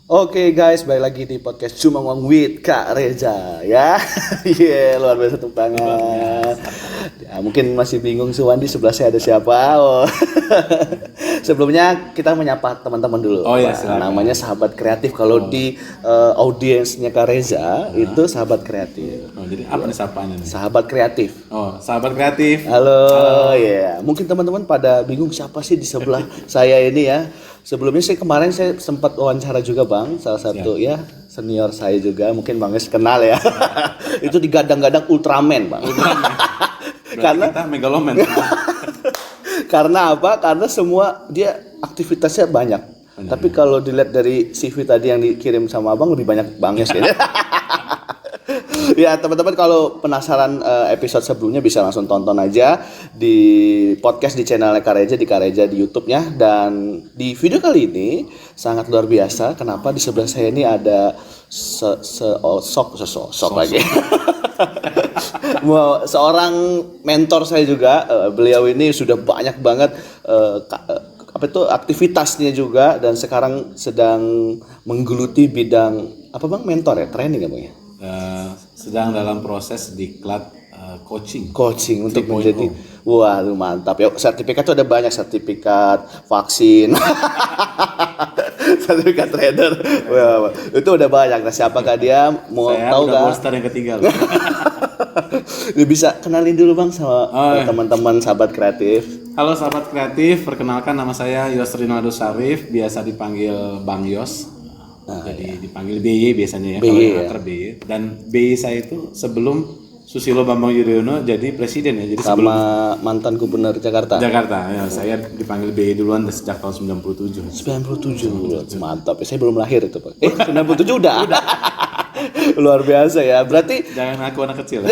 Oke guys, balik lagi di podcast Cuma Ngomong with Kak Reza ya. Iya, luar biasa tepuk tangan. Ya, mungkin masih bingung Suwan di sebelah saya ada siapa. Oh. Sebelumnya kita menyapa teman-teman dulu. Oh ya, Pak. silakan. Namanya sahabat kreatif. Kalau di audiensnya Kak Reza itu sahabat kreatif. Oh, jadi apa nih sapaannya nih? Sahabat kreatif. Oh, sahabat kreatif. Halo, ya. Mungkin teman-teman pada bingung siapa sih di sebelah saya ini ya. Sebelumnya kemarin saya sempat wawancara juga Bang, salah satu ya senior saya juga, mungkin Bang Yes kenal ya. Itu digadang-gadang Ultraman Bang. Karena kita megaloman. Karena apa? Karena semua dia aktivitasnya banyak. Tapi kalau dilihat dari CV tadi yang dikirim sama Abang lebih banyak Bang Yes kayaknya. Ya teman-teman kalau penasaran episode sebelumnya bisa langsung tonton aja di podcast di channelnya Kareja di Kareja di YouTube-nya. Dan di video kali ini sangat luar biasa. Kenapa di sebelah saya ini ada sosok lagi. Seorang mentor saya juga. Beliau ini sudah banyak banget aktivitasnya juga dan sekarang sedang menggeluti bidang apa Bang, mentor ya, training ya Bang ya. Sedang dalam proses diklat coaching Untuk menjadi wah lu mantap ya, sertifikat tuh ada banyak, sertifikat vaksin sertifikat trader. Wah, itu udah banyak. Nah siapakah dia, mau Saya tahu udah nggak? poster yang ketiga loh. Lu bisa kenalin dulu Bang sama teman-teman sahabat kreatif. Halo sahabat kreatif, perkenalkan nama saya Yos Rinaldo Sarif, biasa dipanggil Bang Yos. Jadi dipanggil BY biasanya ya, kalau yang akrab BY. Dan BY saya itu sebelum Susilo Bambang Yudhoyono jadi presiden ya. Jadi Sama mantan gubernur Jakarta. Jakarta ya, saya dipanggil BY duluan sejak tahun 97. 97. Mantap ya, saya belum lahir itu Pak. 97 udah. Luar biasa ya. Berarti Jangan aku anak kecil.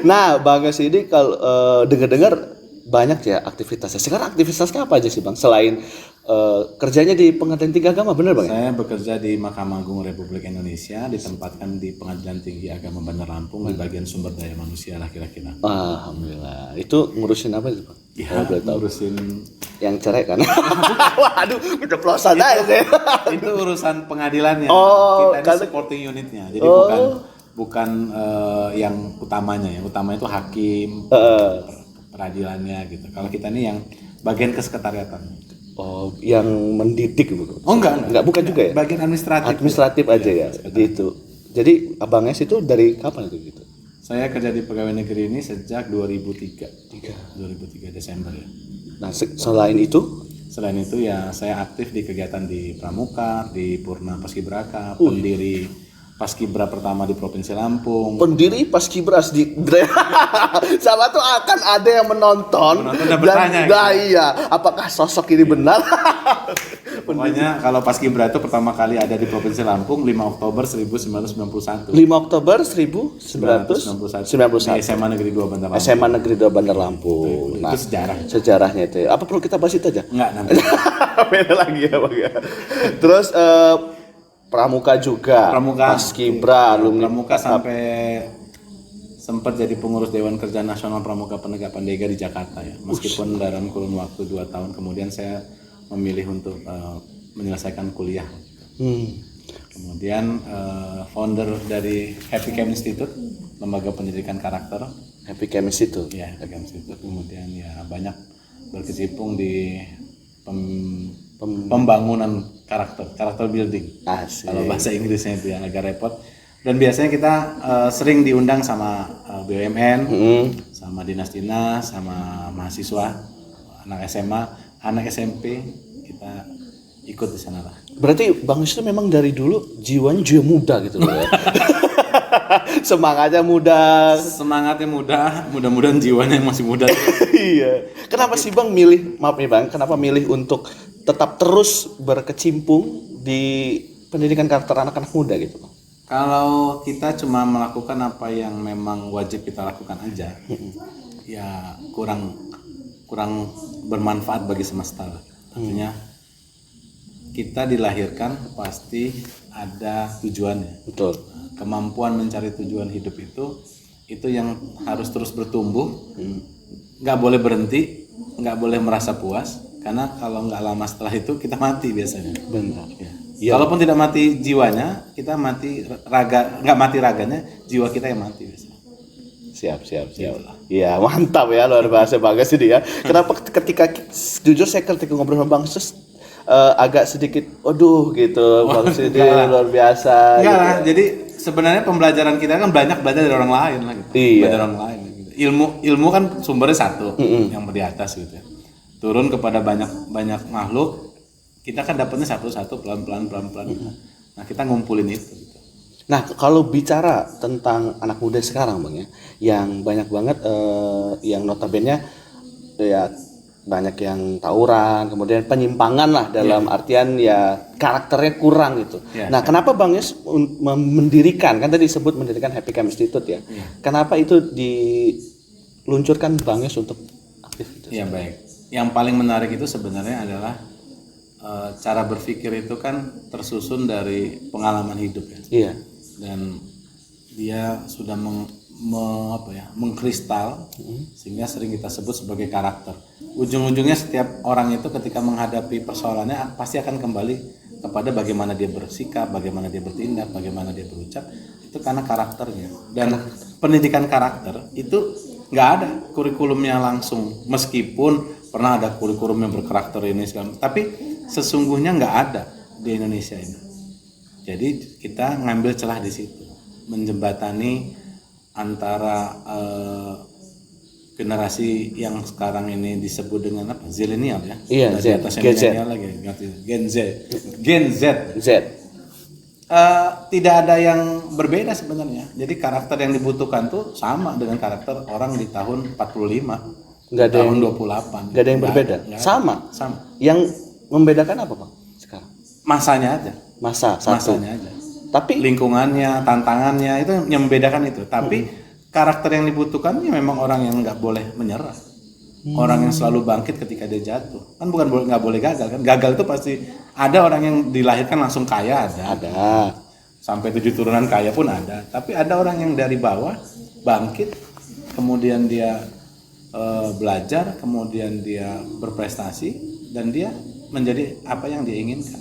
nah, Bang Yos ini kalau dengar-dengar banyak ya aktivitasnya. Sekarang aktivitasnya apa aja sih Bang? Selain kerjanya di Pengadilan Tinggi Agama, bener Bang? Saya bekerja di Mahkamah Agung Republik Indonesia, ditempatkan di Pengadilan Tinggi Agama Bandar Lampung di bagian sumber daya manusia laki-laki. Alhamdulillah. Itu ngurusin apa sih Bang? Ya, ngurusin Yang cerai kan? Waduh, keceplosan aja saya. itu urusan pengadilannya. Kita ini supporting unitnya. Jadi bukan yang utamanya. Yang utamanya itu hakim, peradilannya gitu. Kalau kita ini yang bagian kesekretariatan. Oh, yang mendidik gitu. Oh enggak, Bukan juga ya? bagian administratif. Administratif aja ya, gitu. Jadi Abang Es itu dari kapan itu gitu? Saya kerja di pegawai negeri ini sejak 2003 Desember ya. Nah, selain itu, Selain itu ya saya aktif di kegiatan di Pramuka, di Purna Paskibraka, pendiri Paskibra pertama di Provinsi Lampung. pendiri Paskibras di sama tuh akan ada yang menonton dan bertanya, nah, iya, apakah sosok ini benar? Pokoknya kalau Paskibra itu pertama kali ada di Provinsi Lampung 5 Oktober 1991. 5 Oktober 1991 Di SMA Negeri 2 Bandar Lampung. SMA Negeri 2 Bandar Lampung. Itu sejarah. Sejarahnya itu. Apa perlu kita bahas itu aja? Enggak nanti. Beda lagi ya Bang ya. Terus Pramuka juga. Paskibra, alumni Pramuka sampai sempat jadi pengurus Dewan Kerja Nasional Pramuka Penegak Pandega di Jakarta ya. Meskipun dalam kurun waktu 2 tahun kemudian saya memilih untuk menyelesaikan kuliah. Kemudian founder dari Happy Camp Institute, lembaga pendidikan karakter. Happy Chemist itu. Ya, Happy Camp Institute. Kemudian ya banyak berkecimpung di pembangunan karakter building. Asik. Kalau bahasa Inggrisnya itu yang agak repot. Dan biasanya kita sering diundang sama BUMN, sama dinas-dinas, sama mahasiswa, anak SMA, anak SMP, kita ikut di sana lah. Berarti Bang Yus itu memang dari dulu jiwanya jiwa muda gitu loh ya. Semangatnya muda. Semangatnya muda, mudah-mudahan jiwanya yang masih muda. Iya. Kenapa sih Bang milih, maaf nih Bang, kenapa milih untuk tetap terus berkecimpung di pendidikan karakter anak-anak muda gitu Bang? Kalau kita cuma melakukan apa yang memang wajib kita lakukan aja, ya kurang bermanfaat bagi semesta lah. Artinya kita dilahirkan pasti ada tujuannya. Betul. Kemampuan mencari tujuan hidup itu yang harus terus bertumbuh, nggak boleh berhenti, nggak boleh merasa puas, Karena kalau nggak lama setelah itu kita mati biasanya. Benar. Ya. Iya. Kalaupun tidak mati jiwanya, kita mati nggak mati raganya, jiwa kita yang mati biasanya. Siap. Iya, mantap ya, luar biasa Bagas ini ya. Kenapa ketika jujur saya ketika ngobrol sama Bang Sus agak sedikit waduh gitu, Bang Sidi luar biasa Enggak gitu. lah, jadi sebenarnya pembelajaran kita kan banyak belajar dari orang lain lah gitu. Iya. Belajar orang lain gitu. Ilmu kan sumbernya satu, yang di atas gitu ya. Turun kepada banyak makhluk, kita kan dapatnya satu-satu pelan-pelan. Nah, kita ngumpulin itu gitu. Nah, kalau bicara tentang anak muda sekarang Bang ya, yang banyak banget yang notabene ya banyak yang tawuran, kemudian penyimpangan lah dalam artian ya karakternya kurang gitu. Nah, kenapa Bang Yus mendirikan, kan tadi disebut mendirikan Happy Camp Institute ya. Kenapa itu diluncurkan Bang Yus untuk aktif gitu? Iya, baik. Yang paling menarik itu sebenarnya adalah cara berpikir itu kan tersusun dari pengalaman hidup ya. Iya. Dan dia sudah mengkristal sehingga sering kita sebut sebagai karakter. Ujung-ujungnya setiap orang itu ketika menghadapi persoalannya pasti akan kembali kepada bagaimana dia bersikap, bagaimana dia bertindak, bagaimana dia berucap, itu karena karakternya. Dan pendidikan karakter itu nggak ada kurikulumnya langsung, meskipun pernah ada kurikulum yang berkarakter ini segala, tapi sesungguhnya nggak ada di Indonesia ini. Jadi kita ngambil celah di situ, menjembatani antara generasi yang sekarang ini disebut dengan apa? Zillennial ya. Iya, di atasnya Gen Z. milenial lagi, Gen Z. Z. Tidak ada yang berbeda sebenarnya. Jadi karakter yang dibutuhkan tuh sama dengan karakter orang di tahun 45, Nggak ada tahun yang 28. nggak ada yang berbeda. Nggak ada. Sama. Sama. Yang membedakan apa Bang sekarang? Masanya aja. Masa satu. Masanya aja. Tapi Lingkungannya, tantangannya itu yang membedakan itu. Tapi karakter yang dibutuhkan ya memang orang yang nggak boleh menyerah. Orang yang selalu bangkit ketika dia jatuh. Kan bukan nggak boleh gagal kan? Gagal itu pasti ada orang yang dilahirkan langsung kaya ada. Sampai 7 turunan kaya pun ada. Tapi ada orang yang dari bawah bangkit, kemudian dia belajar, kemudian dia berprestasi dan dia menjadi apa yang dia inginkan.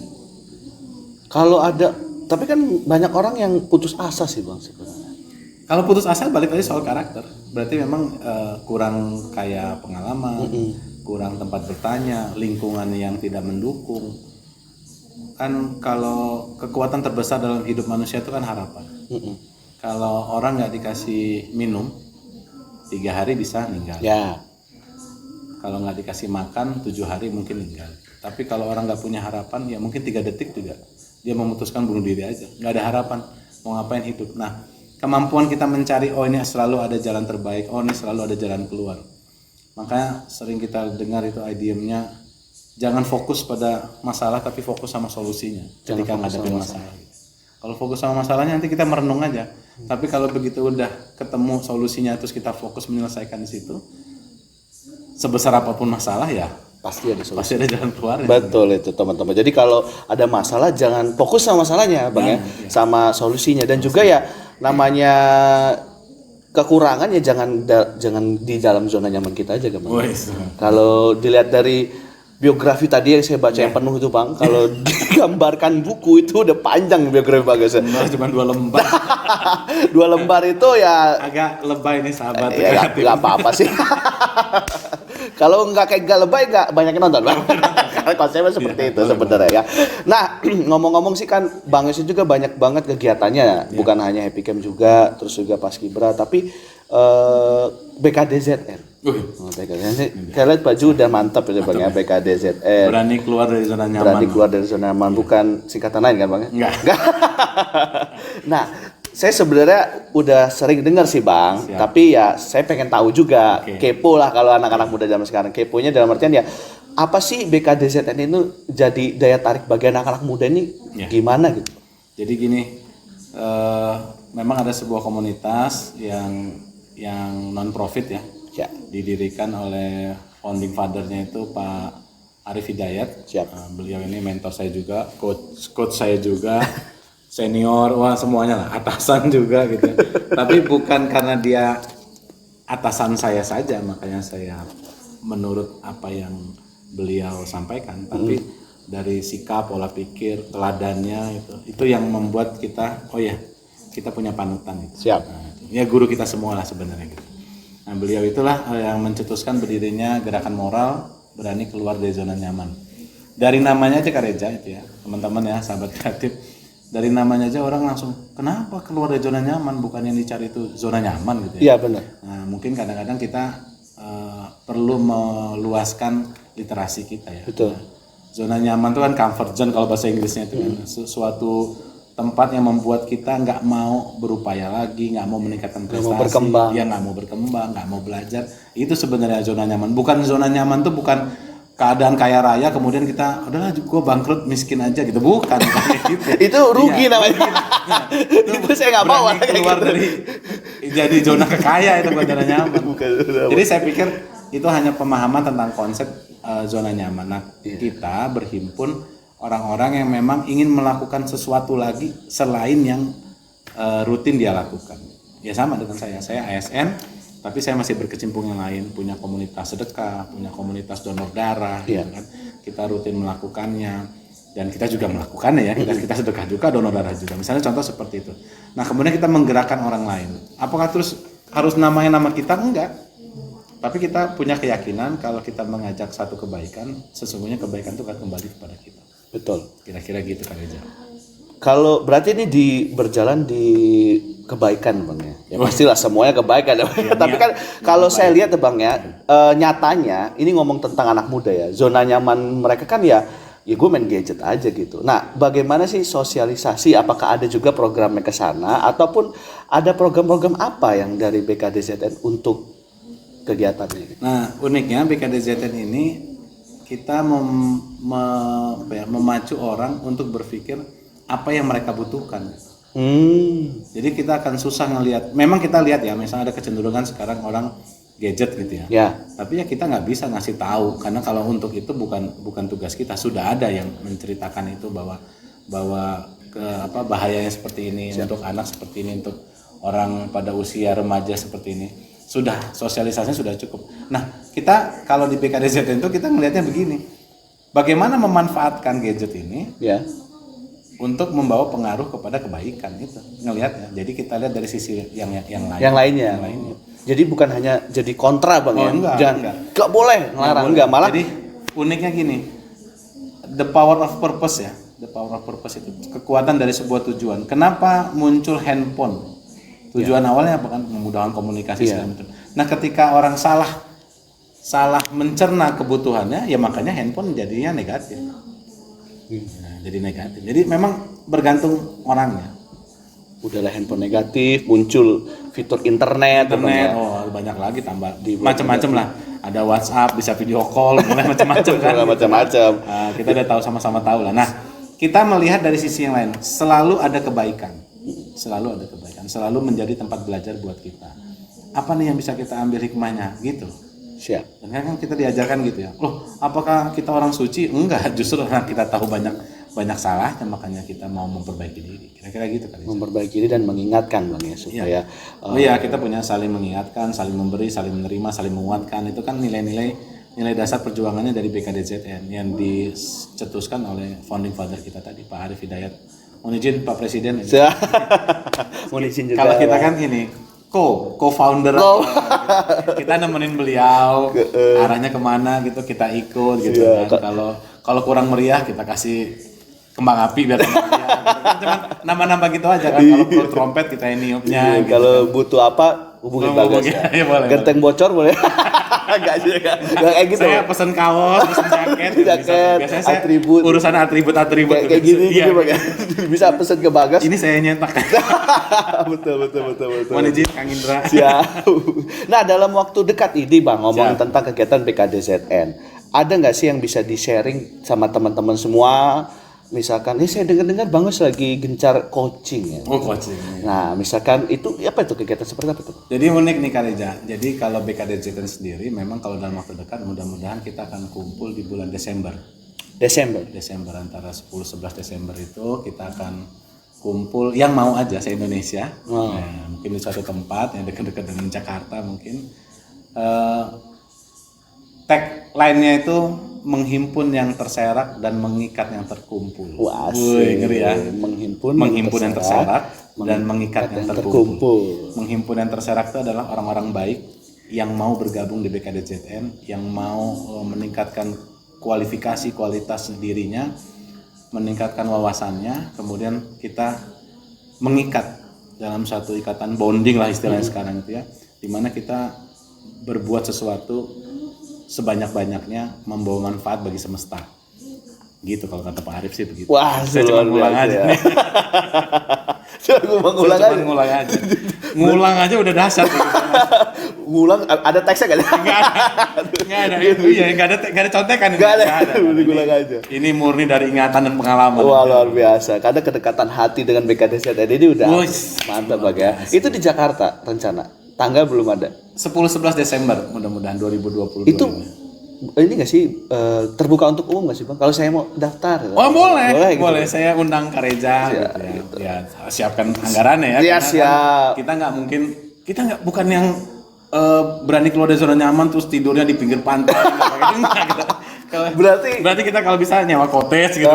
Kalau ada, tapi kan banyak orang yang putus asa sih Bang sebenarnya. Kalau putus asa balik lagi soal karakter. Berarti memang kurang kaya pengalaman, kurang tempat bertanya, lingkungan yang tidak mendukung. Kan kalau kekuatan terbesar dalam hidup manusia itu kan harapan. Kalau orang nggak dikasih minum 3 hari bisa meninggal. Ya. Kalau nggak dikasih makan 7 hari mungkin meninggal. Tapi kalau orang nggak punya harapan ya mungkin 3 detik juga dia memutuskan bunuh diri aja. Nggak ada harapan mau ngapain hidup. Nah, kemampuan kita mencari oh ini selalu ada jalan terbaik, oh ini selalu ada jalan keluar. Makanya sering kita dengar itu idiomnya jangan fokus pada masalah tapi fokus sama solusinya ketika menghadapi masalah. Kalau fokus sama masalahnya nanti kita merenung aja. Tapi kalau begitu udah ketemu solusinya terus kita fokus menyelesaikan di situ, sebesar apapun masalah ya Pasti ada solusi. pasti ada jalan keluarnya. Betul itu teman-teman. Jadi kalau ada masalah jangan fokus sama masalahnya Bang ya, sama solusinya. Dan juga ya namanya kekurangan ya jangan di dalam zona nyaman kita aja Bang. Kalau dilihat dari biografi tadi yang saya baca yang penuh itu Bang, kalau digambarkan buku itu udah panjang biografi Bagas. Cuma 2 lembar. 2 lembar itu ya Agak lebay nih sahabat. ya nggak apa-apa sih. Kalau nggak kayak gak lebay nggak banyak yang nonton Bang. Karena konsepnya seperti itu sebenarnya ya. Nah ngomong-ngomong sih kan Bang Yus juga banyak banget kegiatannya, bukan hanya Happy Camp juga, terus juga Paskibra, tapi BKDZN. BKDZN. Saya lihat baju udah mantap ya Bang ya, BKDZN. Berani keluar dari zona nyaman. Berani keluar dari zona nyaman, bukan singkatan lain kan Bang ya? Enggak. Nah, saya sebenarnya udah sering dengar sih Bang, tapi ya saya pengen tahu juga, kepo lah kalau anak-anak muda zaman sekarang. Keponya dalam artian ya, apa sih BKDZN itu jadi daya tarik bagi anak-anak muda ini gimana gitu? Jadi gini, memang ada sebuah komunitas yang non profit ya, didirikan oleh founding fathernya itu Pak Arif Hidayat. Beliau ini mentor saya juga, coach saya juga. Senior, wah semuanya lah, atasan juga gitu. Tapi bukan karena dia atasan saya saja, makanya saya menurut apa yang beliau sampaikan, tapi dari sikap, pola pikir, teladannya itu yang membuat kita, oh ya, kita punya panutan itu. Siap. Nah, ya guru kita semua lah sebenarnya gitu. Nah, beliau itulah yang mencetuskan berdirinya gerakan moral berani keluar dari zona nyaman. Dari namanya aja Kak Reza itu ya, teman-teman ya, sahabat kreatif. Dari namanya aja orang langsung, kenapa keluar dari zona nyaman? Bukan yang dicari itu zona nyaman gitu ya. Iya benar. Nah, mungkin kadang-kadang kita perlu meluaskan literasi kita ya. Betul. Zona nyaman itu kan comfort zone kalau bahasa Inggrisnya itu kan suatu tempat yang membuat kita nggak mau berupaya lagi, nggak mau meningkatkan prestasi, mau berkembang. ya nggak mau berkembang, nggak mau belajar. Itu sebenarnya zona nyaman. Bukan zona nyaman tuh bukan keadaan kaya raya kemudian kita udahlah gue bangkrut miskin aja gitu, bukan gitu. Itu rugi namanya. Itu saya nggak mau Berani keluar dari jadi zona kekaya itu bukan zona nyaman. Jadi saya pikir itu hanya pemahaman tentang konsep zona nyaman. Nah, kita berhimpun orang-orang yang memang ingin melakukan sesuatu lagi selain yang rutin dia lakukan. Ya sama dengan saya ASN, tapi saya masih berkecimpung yang lain, punya komunitas sedekah, punya komunitas donor darah, gitu kan. Kita rutin melakukannya dan kita juga melakukannya ya. Kita sedekah juga, donor darah juga. Misalnya contoh seperti itu. Nah, kemudian kita menggerakkan orang lain. Apakah terus harus namanya nama kita? Enggak. Tapi kita punya keyakinan kalau kita mengajak satu kebaikan, sesungguhnya kebaikan itu akan kembali kepada kita. Betul. Kira-kira gitu Kak Reza. Kalau berarti ini berjalan di kebaikan Bang ya. Ya pastilah semuanya kebaikan ya. Tapi kan kalau saya lihat ya Bang ya, nyatanya ini ngomong tentang anak muda ya. Zona nyaman mereka kan ya gue main gadget aja gitu. Nah, bagaimana sih sosialisasi? Apakah ada juga programnya ke sana ataupun ada program-program apa yang dari BKDZN untuk kegiatannya? Nah, uniknya BKDZN ini kita memacu orang untuk berpikir apa yang mereka butuhkan. Jadi kita akan susah ngelihat. Memang kita lihat ya, misalnya ada kecenderungan sekarang orang gadget gitu ya. Ya. Tapi ya kita nggak bisa ngasih tahu karena kalau untuk itu bukan tugas kita. Sudah ada yang menceritakan itu bahwa bahayanya seperti ini untuk anak, seperti ini untuk orang pada usia remaja seperti ini. Sudah sosialisasinya sudah cukup. Nah, kita kalau di BKDZN itu kita melihatnya begini. Bagaimana memanfaatkan gadget ini? Ya. Untuk membawa pengaruh kepada kebaikan itu ngelihatnya. Jadi kita lihat dari sisi yang lain. Yang lainnya. Jadi bukan hanya jadi kontra Bang ya. Enggak boleh ngelarang enggak, malah. Jadi uniknya gini. The power of purpose ya. The power of purpose itu kekuatan dari sebuah tujuan. Kenapa muncul handphone? Tujuan awalnya apa kan? Memudahkan komunikasi segala macam. Nah, ketika orang salah mencerna kebutuhannya, ya makanya handphone jadinya negatif. Nah, jadi negatif. Jadi memang bergantung orangnya. Udahlah handphone negatif, muncul fitur internet Oh banyak lagi tambah macam-macam lah. Ada WhatsApp, bisa video call, macam-macam kan. Macam-macam. Kita udah tahu sama-sama tahu lah. Nah, kita melihat dari sisi yang lain. Selalu ada kebaikan, selalu menjadi tempat belajar buat kita. Apa nih yang bisa kita ambil hikmahnya, gitu. Siap. Dan kan kita diajarkan gitu ya. Loh, apakah kita orang suci? Enggak, justru karena kita tahu banyak salahnya makanya kita mau memperbaiki diri. Kira-kira gitu kan. Memperbaiki diri dan mengingatkan Bang ya supaya kita punya saling mengingatkan, saling memberi, saling menerima, saling menguatkan. Itu kan nilai dasar perjuangannya dari BKDZN yang dicetuskan oleh founding father kita tadi, Pak Arief Hidayat. Mohon izin Pak Presiden. Mohon izin juga. Kalau kita kan ini co-founder kita nemenin beliau arahnya kemana gitu, kita ikut gitu kan. Kalau kurang meriah kita kasih kembang api biar tambah meriah. Cuman nambah-nambah gitu aja kan. Kalau perlu trompet kita niupnya gitu. Kalau butuh apa hubungi Bagas ya. Boleh. Genteng bocor boleh. Enggak kayak gitu. Saya pesen kaos, pesen jaket. Biasanya saya atribut. Urusan atribut kayak gini Bang. Bisa pesen ke Bagas. Ini saya nyetak. betul. Mohon izin Kang Indra. Siap. Nah, dalam waktu dekat ini Bang ngomongin tentang kegiatan BKDZN. Ada nggak sih yang bisa di-sharing sama teman-teman semua? Misalkan, saya dengar Bagus lagi gencar coaching ya. Oh, coaching. Nah, misalkan itu apa itu kegiatan seperti apa tuh? Jadi unik nih Kak Reza. Jadi kalau BKDZN sendiri memang kalau dalam waktu dekat mudah-mudahan kita akan kumpul di bulan Desember antara 10-11 Desember itu kita akan kumpul yang mau aja se-Indonesia. Nah, mungkin di suatu tempat yang dekat-dekat dengan Jakarta mungkin. Tagline-nya itu menghimpun yang terserak dan mengikat yang terkumpul. Wah, Wih, ngeri ya. Menghimpun Yang terserak dan mengikat yang terkumpul. terkumpul. Menghimpun yang terserak itu adalah orang-orang baik yang mau bergabung di BKDZN, yang mau meningkatkan kualitas dirinya, meningkatkan wawasannya, kemudian kita mengikat dalam satu ikatan bonding lah istilahnya sekarang itu ya, dimana kita berbuat sesuatu sebanyak-banyaknya membawa manfaat bagi semesta. Gitu kalau kata Pak Arif sih begitu. Wah, saya cuma ngulang aja. ya. Cuma ngulang aja. Ngulang aja udah dahsyat. Ngulang ada teksnya kan? Nggak ada itu ya, nggak ada contekan. Nggak ada. Ngulang aja. Ini murni dari ingatan dan pengalaman. Wah, luar biasa. Karena kedekatan hati dengan BKDZN ini udah mantap Bang ya. Itu di Jakarta rencana. Tanggal belum ada. 10-11 Desember mudah-mudahan 2022. Itu ini nggak sih terbuka untuk umum nggak sih Bang? Kalau saya mau daftar. Oh boleh. Gitu. Saya undang Kak Reza gitu ya. Ya siapkan anggarannya ya. Iya siap. Kita nggak mungkin, bukan yang berani keluar dari zona nyaman terus tidurnya di pinggir pantai. Gitu. Berarti kita kalau bisa nyewa cottage gitu.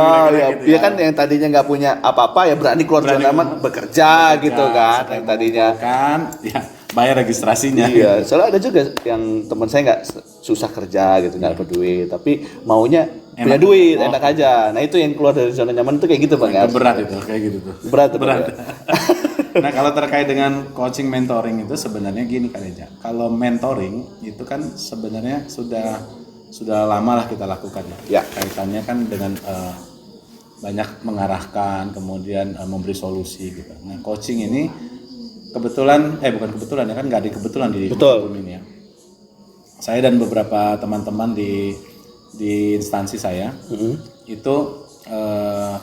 Iya kan yang tadinya nggak punya apa-apa ya berani keluar zona nyaman bekerja gitu kan. Yang tadinya kan ya bayar registrasinya. Iya, soalnya ada juga yang teman saya nggak susah kerja gitu, nggak dapat duit, tapi maunya punya duit, enak aja. Nah itu yang keluar dari zona nyaman itu kayak gitu Bang. Berat itu, kayak gitu tuh. Berat. Nah kalau terkait dengan coaching mentoring itu sebenarnya gini Kak Reja. Kalau mentoring itu kan sebenarnya sudah lama lah kita lakukan ya. Kaitannya kan dengan banyak mengarahkan, kemudian memberi solusi gitu. Nah coaching ini kebetulan ya kan nggak ada kebetulan di hukum ini ya. Saya dan beberapa teman-teman di instansi saya itu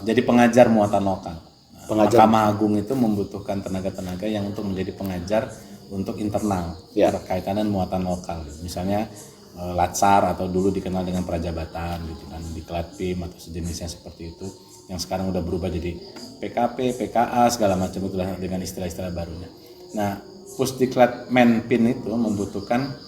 jadi pengajar muatan lokal. Mahkamah Agung itu membutuhkan tenaga-tenaga yang untuk menjadi pengajar untuk internal berkaitan dengan muatan lokal. Misalnya Latsar atau dulu dikenal dengan Prajabatan gitu kan, di Klatpim atau sejenisnya seperti itu, yang sekarang udah berubah jadi PKP, PKA segala macam itu dengan istilah-istilah barunya. Nah, Pusdiklat Menpin itu membutuhkan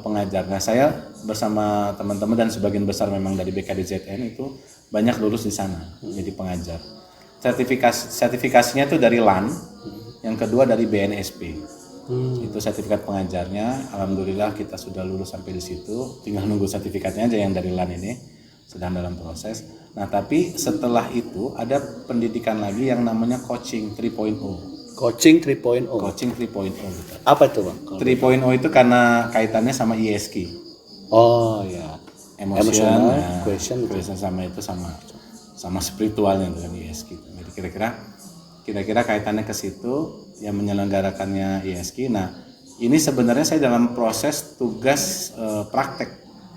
pengajar. Nah, saya bersama teman-teman dan sebagian besar memang dari BKDZN itu banyak lulus di sana jadi pengajar. Sertifikasinya itu dari LAN, yang kedua dari BNSP. Itu sertifikat pengajarnya. Alhamdulillah kita sudah lulus sampai di situ. Tinggal nunggu sertifikatnya aja yang dari LAN ini sedang dalam proses. Nah, tapi setelah itu ada pendidikan lagi yang namanya coaching 3.0. Coaching 3.0. Coaching 3.0 gitu. Apa itu Bang? 3.0 itu karena kaitannya sama ISK. Oh ya. Emotional, question sama spiritualnya dengan ISK. Jadi kira-kira kaitannya ke situ yang menyelenggarakannya ISK. Nah, ini sebenarnya saya dalam proses tugas praktek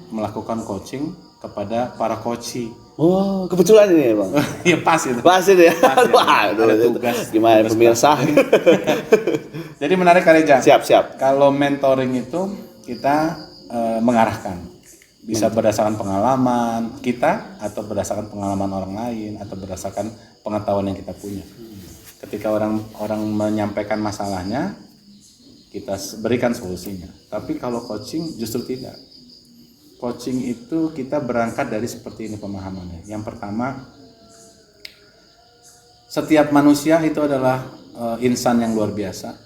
melakukan coaching kepada para coachi. Oh, kebetulan ini ya Bang. Iya pas itu. Pas itu ya. Wah, ada tugas. Gimana pemirsa? Jadi menarik Kak Reja. Siap. Kalau mentoring itu kita mengarahkan. Bisa berdasarkan pengalaman kita atau berdasarkan pengalaman orang lain atau berdasarkan pengetahuan yang kita punya. Ketika orang menyampaikan masalahnya, kita berikan solusinya. Tapi kalau coaching justru tidak. Coaching itu kita berangkat dari seperti ini pemahamannya. Yang pertama, setiap manusia itu adalah insan yang luar biasa.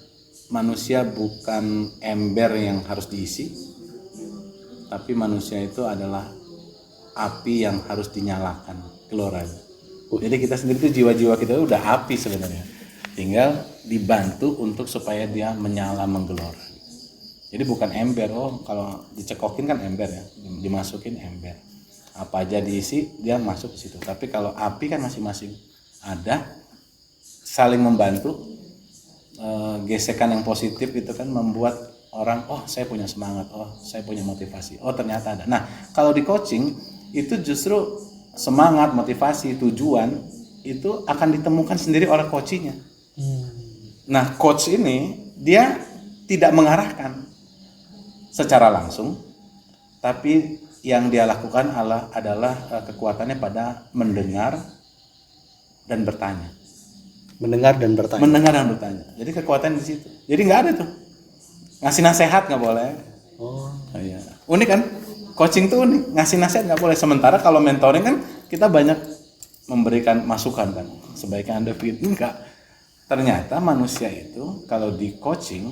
Manusia bukan ember yang harus diisi, tapi manusia itu adalah api yang harus dinyalakan, geloranya. Jadi kita sendiri itu jiwa-jiwa kita itu udah api sebenarnya. Tinggal dibantu untuk supaya dia menyala menggelora. Jadi bukan ember, kalau dicekokin kan ember ya, dimasukin ember. Apa aja diisi dia masuk ke situ. Tapi kalau api kan masing-masing ada, saling membantu, gesekan yang positif itu kan membuat orang, saya punya semangat, saya punya motivasi, ternyata ada. Nah, kalau di coaching itu justru semangat, motivasi, tujuan itu akan ditemukan sendiri oleh coachnya. Nah, coach ini dia tidak mengarahkan secara langsung, tapi yang dia lakukan adalah kekuatannya pada mendengar dan bertanya. Mendengar dan bertanya. Jadi kekuatan di situ. Jadi nggak ada tuh ngasih nasihat, nggak boleh. Oh iya. Unik kan? coaching tuh ngasih nasihat nggak boleh. Sementara kalau mentoring kan kita banyak memberikan masukan kan. Sebaiknya Anda pikir enggak. Ternyata manusia itu kalau di coaching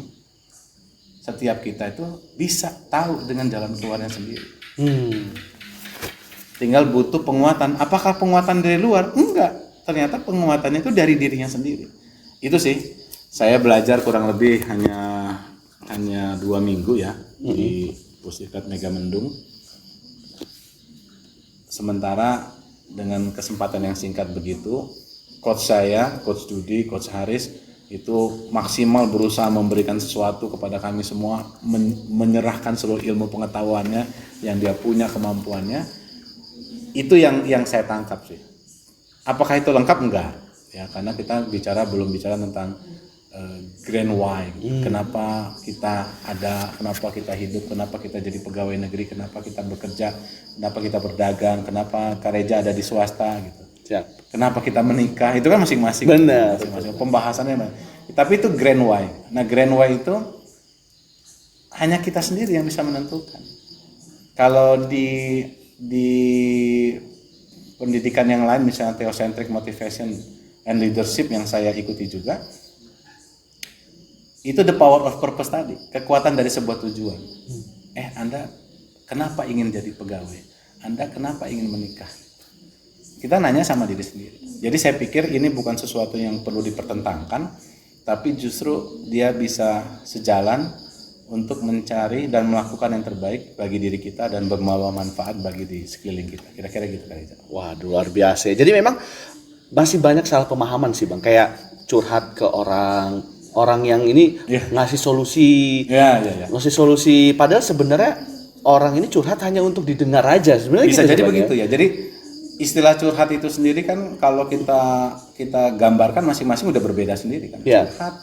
setiap kita itu bisa tahu dengan jalan keluarnya sendiri. Tinggal butuh penguatan. Apakah penguatan dari luar? Enggak. Ternyata penguatannya itu dari dirinya sendiri. Itu sih. Saya belajar kurang lebih hanya 2 minggu ya di Pusdikat Megamendung. Sementara dengan kesempatan yang singkat begitu, coach saya, coach Judi, coach Haris itu maksimal berusaha memberikan sesuatu kepada kami semua, menyerahkan seluruh ilmu pengetahuannya yang dia punya, kemampuannya. Itu yang saya tangkap sih. Apakah itu lengkap? Enggak. Ya, karena kita belum bicara tentang grand why. Kenapa kita ada, kenapa kita hidup, kenapa kita jadi pegawai negeri, kenapa kita bekerja, kenapa kita berdagang, kenapa Kareja ada di swasta gitu. Siap. Kenapa kita menikah, itu kan masing-masing. Benar. Masing-masing pembahasannya. Tapi itu grand why. Nah, grand why itu hanya kita sendiri yang bisa menentukan. Kalau di pendidikan yang lain, misalnya Theocentric Motivation and Leadership yang saya ikuti juga, itu the power of purpose tadi, kekuatan dari sebuah tujuan. Anda kenapa ingin jadi pegawai? Anda kenapa ingin menikah? Kita nanya sama diri sendiri. Jadi saya pikir ini bukan sesuatu yang perlu dipertentangkan, tapi justru dia bisa sejalan untuk mencari dan melakukan yang terbaik bagi diri kita dan membawa manfaat bagi di sekeliling kita. Kira-kira gitu kali. Waduh, luar biasa. Jadi memang masih banyak salah pemahaman sih Bang, kayak curhat ke orang yang ini ngasih solusi, ngasih solusi. Padahal sebenarnya orang ini curhat hanya untuk didengar aja. Sebenarnya bisa gitu, jadi Bang, begitu ya. Jadi istilah curhat itu sendiri kan kalau kita gambarkan masing-masing udah berbeda sendiri kan. Curhat,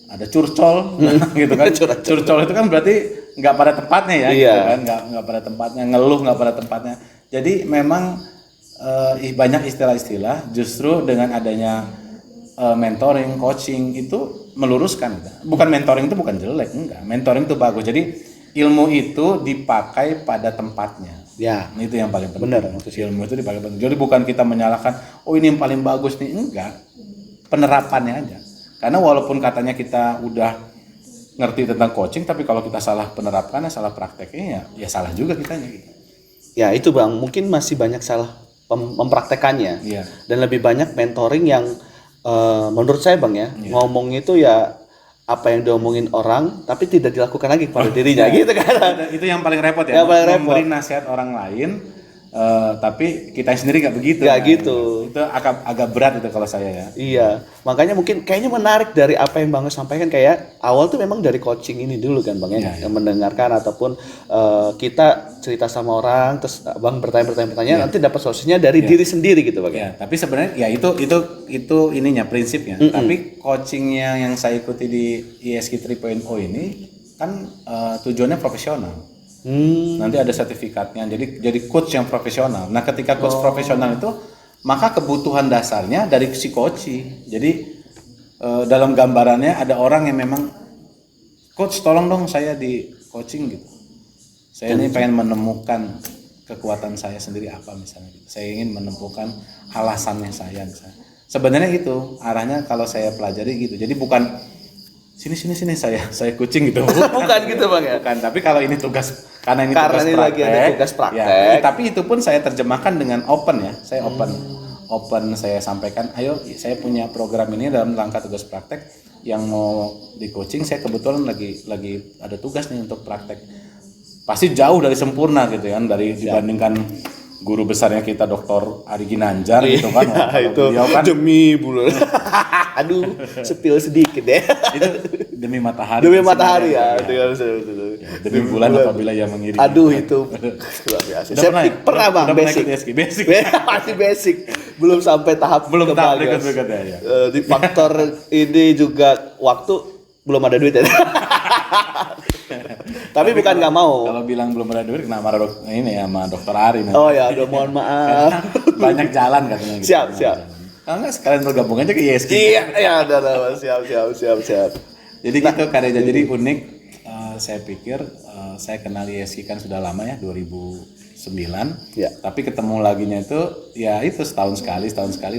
ada curcol, gitu kan. Curcol itu kan berarti nggak pada tempatnya ya, gitu kan. Nggak pada tempatnya, ngeluh nggak pada tempatnya. Jadi memang banyak istilah-istilah. Justru dengan adanya mentoring, coaching itu meluruskan. Bukan mentoring itu bukan jelek, enggak. Mentoring itu bagus. Jadi ilmu itu dipakai pada tempatnya. Ya, itu yang paling penting. Benar. Ilmu itu dipakai penting. Jadi bukan kita menyalahkan, oh ini yang paling bagus nih, enggak. Penerapannya aja. Karena walaupun katanya kita udah ngerti tentang coaching, tapi kalau kita salah penerapannya, salah prakteknya, ya salah juga kitanya gitu. Ya itu Bang, mungkin masih banyak salah mempraktekannya. Iya. Dan lebih banyak mentoring yang menurut saya Bang ya, ngomong itu ya apa yang diomongin orang tapi tidak dilakukan lagi kepada dirinya gitu kan. Itu yang paling repot ya. Memberi nasihat orang lain tapi kita sendiri nggak begitu. Nggak gitu. Itu agak berat itu kalau saya ya. Iya, makanya mungkin kayaknya menarik dari apa yang Bang sampaikan, kayak awal tuh memang dari coaching ini dulu kan Bang ya, yang mendengarkan ataupun kita cerita sama orang terus Bang bertanya nanti dapat solusinya dari diri sendiri gitu Bang ya. Tapi sebenarnya ya itu ininya prinsipnya. Tapi coachingnya yang saya ikuti di ISK 3.0 ini kan tujuannya profesional. Nanti ada sertifikatnya, jadi coach yang profesional. Nah ketika coach profesional itu, maka kebutuhan dasarnya dari si coach. Jadi dalam gambarannya ada orang yang memang, coach tolong dong saya di coaching gitu. Saya ini pengen menemukan kekuatan saya sendiri apa misalnya gitu. Saya ingin menemukan alasannya saya misalnya. Sebenarnya itu arahnya kalau saya pelajari gitu. Jadi bukan sini saya coaching gitu. Bukan gitu Bang ya. Bukan, tapi kalau ini tugas karena ini lagi ada tugas praktek. Ya, tapi itu pun saya terjemahkan dengan open ya. Saya open saya sampaikan, ayo saya punya program ini dalam rangka tugas praktek yang mau di coaching, saya kebetulan lagi ada tugas nih untuk praktek. Pasti jauh dari sempurna gitu kan, dibandingkan guru besarnya kita Dr. Ari Ginanjar gitu kan. Itu kan demi bulan. Aduh, sepil sedikit deh. Itu demi matahari. Demi matahari ya. Demi bulan apabila ia mengiringi. Aduh itu luar biasa. Saya pernah Bang, basic. Masih basic. Belum sampai tahap berikutnya ya. Di faktor ini juga waktu belum ada duit ya. Tapi bukan nggak mau. Kalau bilang belum ada duit, kena marah ini ya sama Dokter Ari. Oh ya, aduh mohon maaf. Banyak jalan katanya. Gitu. Siap. Kalau nggak sekalian bergabung aja ke ISK. Iya, udah siap. Jadi gitu Kareja, jadi unik. saya pikir saya kenal Yeski kan sudah lama ya, 2009. Ya. Tapi ketemu laginya itu ya itu setahun sekali.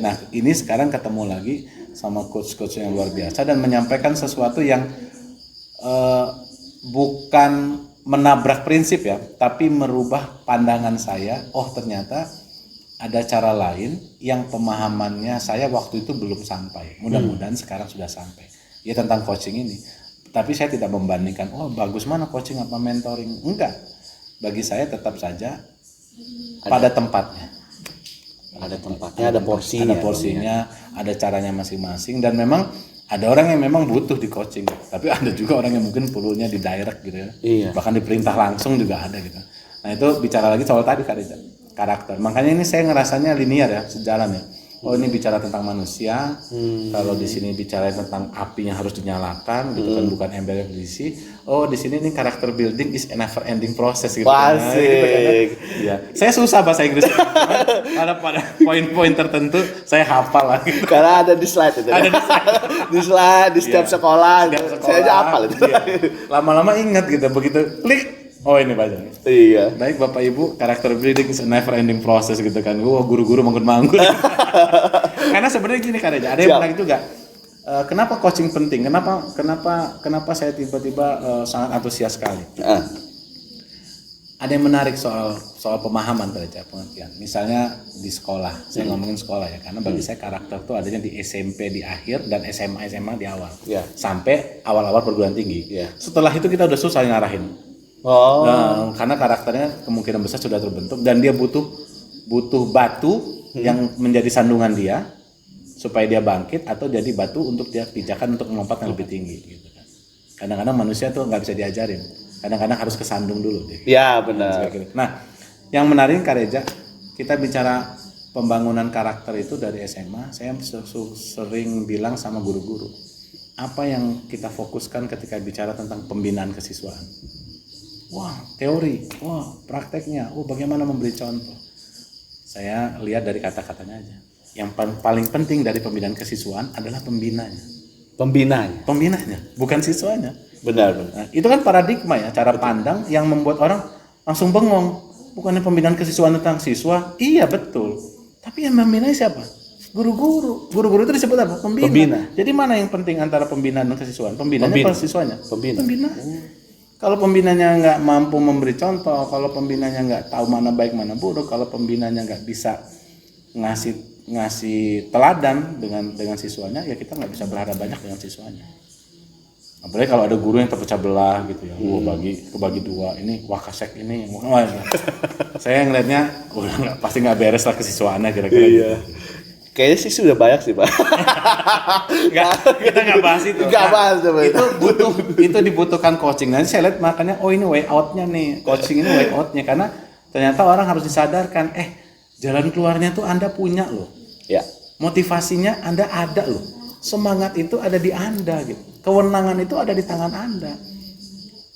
Nah ini sekarang ketemu lagi sama coach-coach yang luar biasa dan menyampaikan sesuatu yang bukan menabrak prinsip ya, tapi merubah pandangan saya. Oh ternyata ada cara lain yang pemahamannya saya waktu itu belum sampai. Mudah-mudahan sekarang sudah sampai. Ya tentang coaching ini. Tapi saya tidak membandingkan, oh bagus mana coaching apa mentoring. Enggak. Bagi saya tetap saja pada tempatnya. Ada tempatnya, ada porsinya. Ada porsinya, ada caranya masing-masing. Dan memang ada orang yang memang butuh di coaching. Tapi ada juga orang yang mungkin perlunya di direct gitu ya. Iya. Bahkan diperintah langsung juga ada gitu. Nah itu bicara lagi soal tadi karakter. Makanya ini saya ngerasanya linear ya, sejalan ya. Oh ini bicara tentang manusia. Kalau di sini bicara tentang apinya harus dinyalakan, gitu kan, bukan ember yang diisi. Oh di sini ini karakter building is a never ending process gitu. Asik. Gitu kan. Ya. Saya susah bahasa Inggris. Karena pada poin-poin tertentu saya hafal lah. Gitu. Karena ada di slide itu. Ada di slide. Di slide, di setiap sekolah. Setiap Saya aja hafal itu. Iya. Lama-lama ingat gitu, begitu klik. Oh ini bacanya. Iya. Baik Bapak Ibu, karakter building is a never ending process gitu kan. Wah guru-guru manggut-manggut. Karena sebenarnya gini kan aja. Ada yang bilang juga, kenapa coaching penting? Kenapa saya tiba-tiba sangat antusias sekali? Ada yang menarik soal pemahaman saja pengertian. Misalnya di sekolah, saya ngomongin sekolah ya, karena bagi saya karakter itu adanya di SMP di akhir dan SMA di awal. Ya. Sampai awal-awal perguruan tinggi. Ya. Setelah itu kita udah susah ngarahin. Oh. Nah, karena karakternya kemungkinan besar sudah terbentuk dan dia butuh batu yang menjadi sandungan dia supaya dia bangkit atau jadi batu untuk dia pijakan untuk melompat yang lebih tinggi gitu kan. Kadang-kadang manusia tuh nggak bisa diajarin. Kadang-kadang harus kesandung dulu deh. Ya benar. Nah, yang menarik Kak Reja, kita bicara pembangunan karakter itu dari SMA, saya sering bilang sama guru-guru, apa yang kita fokuskan ketika bicara tentang pembinaan kesiswaan? Wah, teori, wah, prakteknya, bagaimana memberi contoh. Saya lihat dari kata-katanya aja. Yang paling penting dari pembinaan kesiswaan adalah pembinanya. Pembinanya, bukan siswanya. Benar. Nah, itu kan paradigma ya, cara pandang yang membuat orang langsung bengong. Bukannya pembinaan kesiswaan tentang siswa? Iya betul. Tapi yang membina siapa? Guru-guru. Guru-guru itu disebut apa? Pembina. Jadi mana yang penting antara pembinaan dan kesiswaan? Pembinanya atau siswanya? Pembina. Kalau pembinanya nggak mampu memberi contoh, kalau pembinanya nggak tahu mana baik mana buruk, kalau pembinanya nggak bisa ngasih teladan dengan siswanya, ya kita nggak bisa berharap banyak dengan siswanya. Apalagi kalau ada guru yang terpecah belah gitu ya, kebagi dua, ini wakasek ini, saya ngelihatnya pasti nggak beres lah kesiswaannya kira-kira. Iya. Gitu. Kayaknya sih sudah banyak sih Pak. Kita nggak bahas itu. Nggak bahas itu dibutuhkan coaching. Nanti saya lihat makanya ini way outnya nih, coaching ini way outnya karena ternyata orang harus disadarkan, jalan keluarnya tuh Anda punya loh. Ya. Motivasinya Anda ada loh. Semangat itu ada di Anda gitu. Kewenangan itu ada di tangan Anda.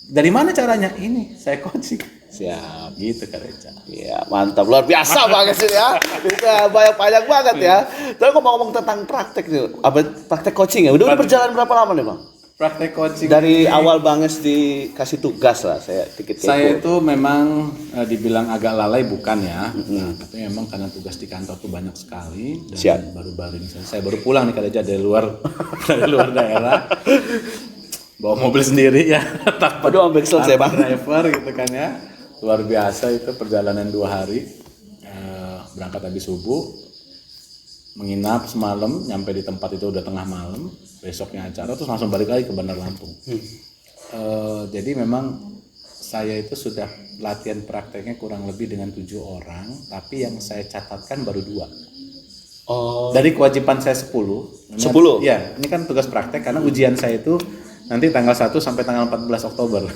Dari mana caranya? Ini saya coaching. Siap. Gitu Kak Reja. Iya, mantap. Luar biasa banget sih ya. Kita banyak banget ya. Tapi ngomong-ngomong tentang praktek nih, praktek coaching ya? Udah berjalan berapa lama nih Bang? Praktek coaching dari awal Banges dikasih tugas lah, saya dikit kepo. Saya itu memang dibilang agak lalai bukan ya. Tapi memang karena tugas di kantor tuh banyak sekali dan baru-baru ini saya baru pulang nih Kak Reja dari luar daerah. Bawa mobil sendiri ya. Aduh, ambil selesai Bang. Driver gitu kan ya. Luar biasa itu perjalanan 2 hari. Berangkat habis subuh, menginap semalam, nyampe di tempat itu udah tengah malam, besoknya acara, terus langsung balik lagi ke Bandar Lampung. Jadi memang saya itu sudah latihan prakteknya kurang lebih dengan 7 orang, tapi yang saya catatkan baru 2. Oh. Dari kewajiban saya 10. 10? Ya, ini kan tugas praktek karena ujian saya itu nanti tanggal 1 sampai tanggal 14 Oktober.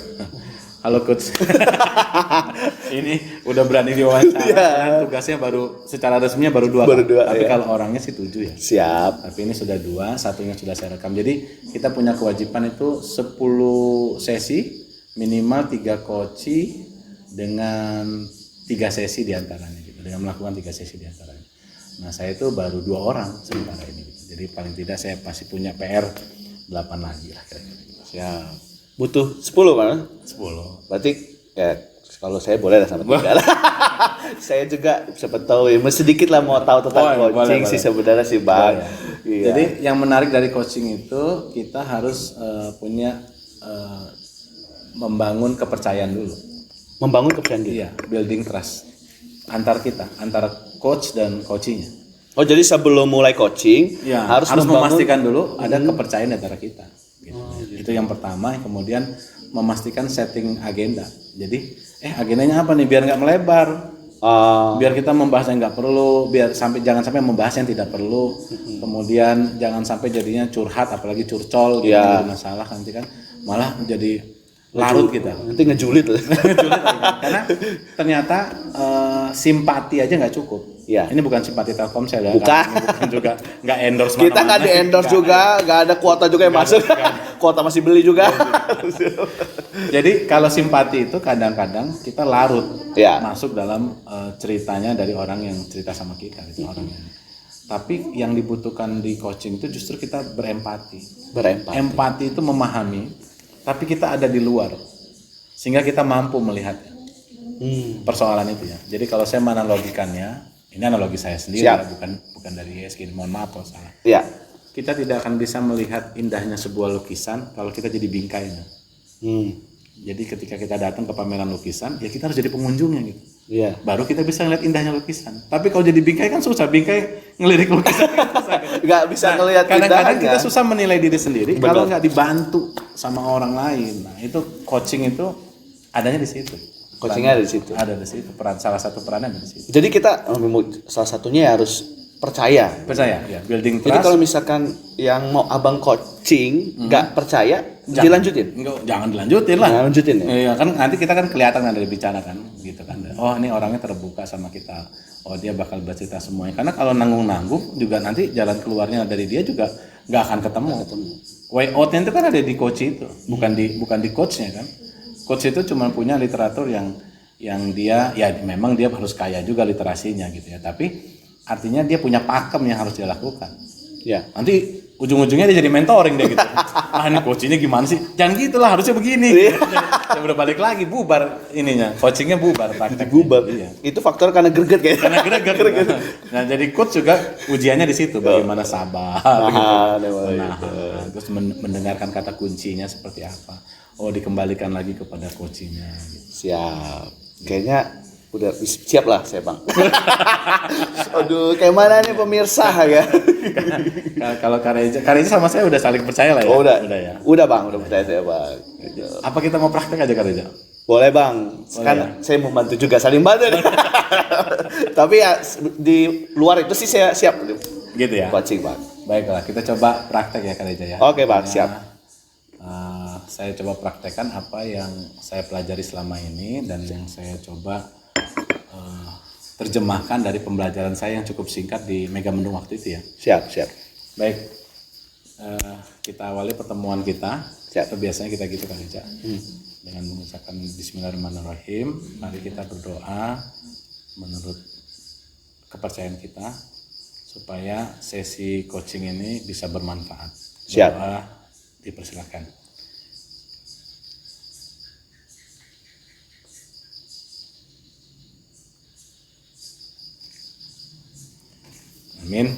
Halo coach. Ini udah berani diwawancara. Tugasnya baru secara resminya baru 2. Tapi kalau orangnya sih 7 ya. Siap. Tapi ini sudah 2, satunya sudah saya rekam. Jadi kita punya kewajiban itu 10 sesi, minimal 3 coaching dengan 3 sesi diantaranya gitu. Dengan melakukan 3 sesi diantaranya. Nah saya itu baru 2 orang sementara ini gitu. Jadi paling tidak saya pasti punya PR 8 lagi lah kira-kira. Siap. Butuh 10 kan? 10. Berarti ya kalau saya boleh lah sama 3 lah. Saya juga siapa tahu ya, sedikit lah mau tahu tentang coaching boleh. sih sebenarnya sih Bang. Iya. Jadi yang menarik dari coaching itu kita harus punya membangun kepercayaan dulu. Membangun kepercayaan diri. Iya, building trust antar kita, antara coach dan coachingnya. Oh, jadi sebelum mulai coaching Ya, harus memastikan dulu ada kepercayaan antara kita. Gitu. Itu yang pertama. Kemudian memastikan setting agenda. Jadi, agendanya apa nih biar nggak melebar. Biar kita membahas yang nggak perlu, jangan sampai membahas yang tidak perlu. Kemudian jangan sampai jadinya curhat, apalagi curcol gitu, jadi masalah nanti kan malah jadi larut kita. Nanti ngejulit lah. Karena ternyata simpati aja nggak cukup. Iya. Ini bukan simpati Telkomsel ya. Bukan. Bukan juga nggak endorse Kita mana-mana. nggak di endorse juga, nggak ada kuota juga yang masuk. Kuota masih beli juga. Jadi kalau simpati itu kadang-kadang kita larut Ya. masuk dalam ceritanya dari orang yang cerita sama kita gitu, orang yang. Tapi yang dibutuhkan di coaching itu justru kita berempati. Berempati. Empati itu memahami, tapi kita ada di luar sehingga kita mampu melihatnya. Persoalan itu ya. Jadi kalau saya menganalogikannya, ini analogi saya sendiri ya, bukan dari ESG. Mohon maaf kalau salah. Iya. Kita tidak akan bisa melihat indahnya sebuah lukisan kalau kita jadi bingkainya. Jadi ketika kita datang ke pameran lukisan, ya kita harus jadi pengunjungnya gitu. Iya. Baru kita bisa ngeliat indahnya lukisan. Tapi kalau jadi bingkai kan susah, bingkai ngelirik lukisan kan susah. Nggak bisa ngelihat Kadang-kadang indahnya. kita susah menilai diri sendiri Betul. kalau nggak dibantu sama orang lain. Nah itu coaching itu adanya di situ. Coachingnya ada di situ. Ada di situ. Salah satu perannya ada di situ. Jadi kita salah satunya harus percaya. Percaya, ya. Building Jadi trust. kalau misalkan yang mau abang coaching nggak percaya, dilanjutin. Enggak, jangan dilanjutin lah. Jangan lanjutin ya. Iya kan nanti kita kan kelihatan dari bicara kan, gitu kan. Oh ini orangnya terbuka sama kita. Oh dia bakal bercerita semuanya. Karena kalau nanggung-nanggung juga nanti jalan keluarnya dari dia juga nggak akan ketemu. Way out-nya itu kan ada di coach itu, bukan di coachnya kan. Coach itu cuma punya literatur yang dia ya memang dia harus kaya juga literasinya gitu ya. Tapi artinya dia punya pakem yang harus dia lakukan. Ya. Nanti ujung-ujungnya dia jadi mentoring deh gitu. Ini coachingnya gimana sih? Jangan gitulah, harusnya begini. Ya udah balik lagi, bubar ininya. Coachingnya bubar, prakteknya. Bubar. Iya. Itu faktor karena greget kayaknya. Karena greget. Nah, jadi coach juga ujiannya di situ. Bagaimana sabar, menahan, terus mendengarkan kata kuncinya seperti apa. Oh, dikembalikan lagi kepada coachingnya. Gitu. Siap. Kayaknya udah siap lah saya Bang. Aduh, kayak mana nih pemirsa ya? Kalau Kareja sama saya udah saling percaya lah ya. Oh, udah ya. Udah Bang, udah percaya saya Bang. Gitu. Apa kita mau praktek aja Kareja? Boleh Bang. Kan saya membantu juga, saling bantu nih. Tapi ya di luar itu sih saya siap. Gitu ya. Coaching Bang. Baiklah, kita coba praktek ya Kareja ya. Oke Bang, siap. Saya coba praktekkan apa yang saya pelajari selama ini dan yang saya coba terjemahkan dari pembelajaran saya yang cukup singkat di Mega Mendung waktu itu ya. Siap. Baik, kita awali pertemuan kita. Siap. Biasanya kita gitu kan Eja. Dengan mengucapkan Bismillahirrahmanirrahim. Mari kita berdoa menurut kepercayaan kita supaya sesi coaching ini bisa bermanfaat. Siap. Doa dipersilakan. Amin.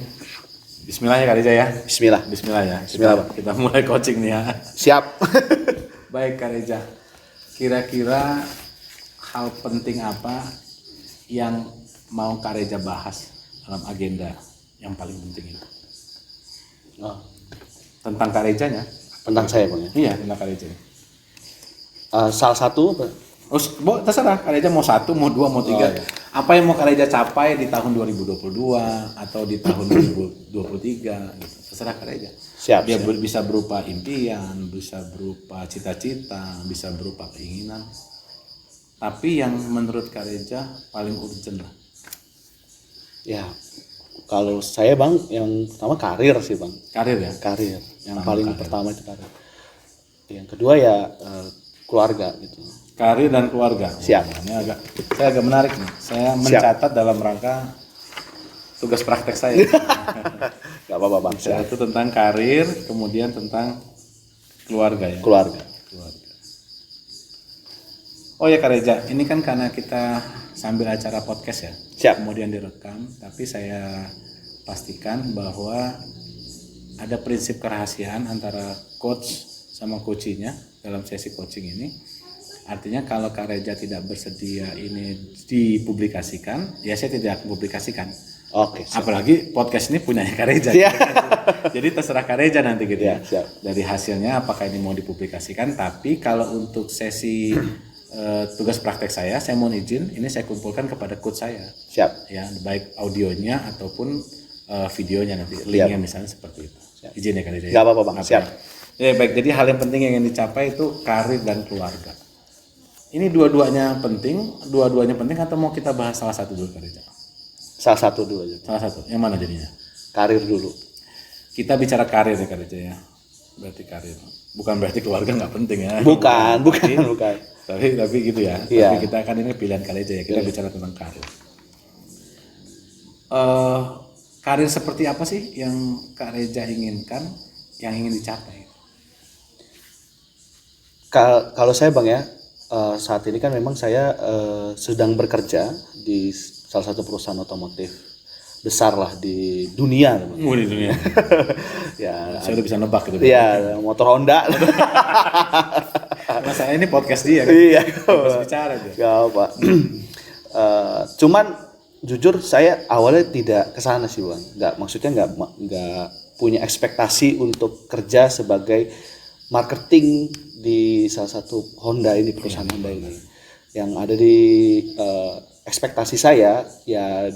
Bismillah ya Kak Reza ya. Bismillah. Bismillah ya. Bismillah. Kita mulai coaching nih ya. Siap. Baik Kak Reza. Kira-kira hal penting apa yang mau Kak Reza bahas dalam agenda yang paling penting itu? Tentang Kak Rezanya? Tentang saya Bang ya. Iya, tentang Kak Reza. Salah satu Oh, terserah Kak Reza mau 1, mau 2, mau 3. iya. Apa yang mau Kak Reza capai di tahun 2022 atau di tahun 2023 gitu. Terserah Kak Reza. Siap. Dia bisa berupa impian, bisa berupa cita-cita, bisa berupa keinginan. Tapi yang menurut Kak Reza paling urgent lah. Ya. Kalau saya Bang, yang pertama karir sih Bang. Karir ya? Karir. Yang Pertama paling karir. pertama itu karir. Yang kedua ya keluarga gitu. Karir dan keluarga. Siap. Ini saya agak menarik nih. Saya mencatat dalam rangka tugas praktek saya. Gak apa-apa Bang. Itu tentang karir, kemudian tentang keluarga ya. Keluarga. Oh ya Kak Reza, ini kan karena kita sambil acara podcast ya, Siap. kemudian direkam, tapi saya pastikan bahwa ada prinsip kerahasiaan antara coach sama coachinya dalam sesi coaching ini. Artinya kalau Kak Reza tidak bersedia ini dipublikasikan, ya saya tidak akan publikasikan. Oke. Apalagi podcast ini punya Kak Reza. Siap. Jadi terserah Kak Reza nanti gitu ya. Siap. Dari hasilnya apakah ini mau dipublikasikan. Tapi kalau untuk sesi tugas praktek saya mohon izin ini saya kumpulkan kepada coach saya. Siap. Ya, baik audionya ataupun videonya nanti. Linknya misalnya seperti itu. Siap. Izin ya Kak Reza. Nggak apa-apa Bang. Siap. Ya baik, jadi hal yang penting yang ingin dicapai itu karir dan keluarga. Ini dua-duanya penting atau mau kita bahas salah satu dulu Kak Reza? Salah satu dulu aja. Salah satu, yang mana jadinya? Karir dulu. Kita bicara karir ya Kak Reza ya. Berarti karir. Bukan berarti keluarga nggak penting ya. Bukan. Tapi gitu ya. Iya. Tapi kita kan ini pilihan Kak Reza ya. Kita bicara tentang karir. Karir seperti apa sih yang Kak Reza inginkan, yang ingin dicapai? Kalau saya Bang ya, saat ini kan memang saya sedang bekerja di salah satu perusahaan otomotif besar lah di dunia. Di dunia. Ya, Saya udah bisa nebak gitu. iya, motor Honda. Karena saya ini podcast dia kan. Iya. Harus bicara dia. Gak apa. Cuman jujur saya awalnya tidak kesana sih Bang. Maksudnya nggak punya ekspektasi untuk kerja sebagai marketing di salah satu Honda ini, perusahaan Honda ini. Yang ada di ekspektasi saya ya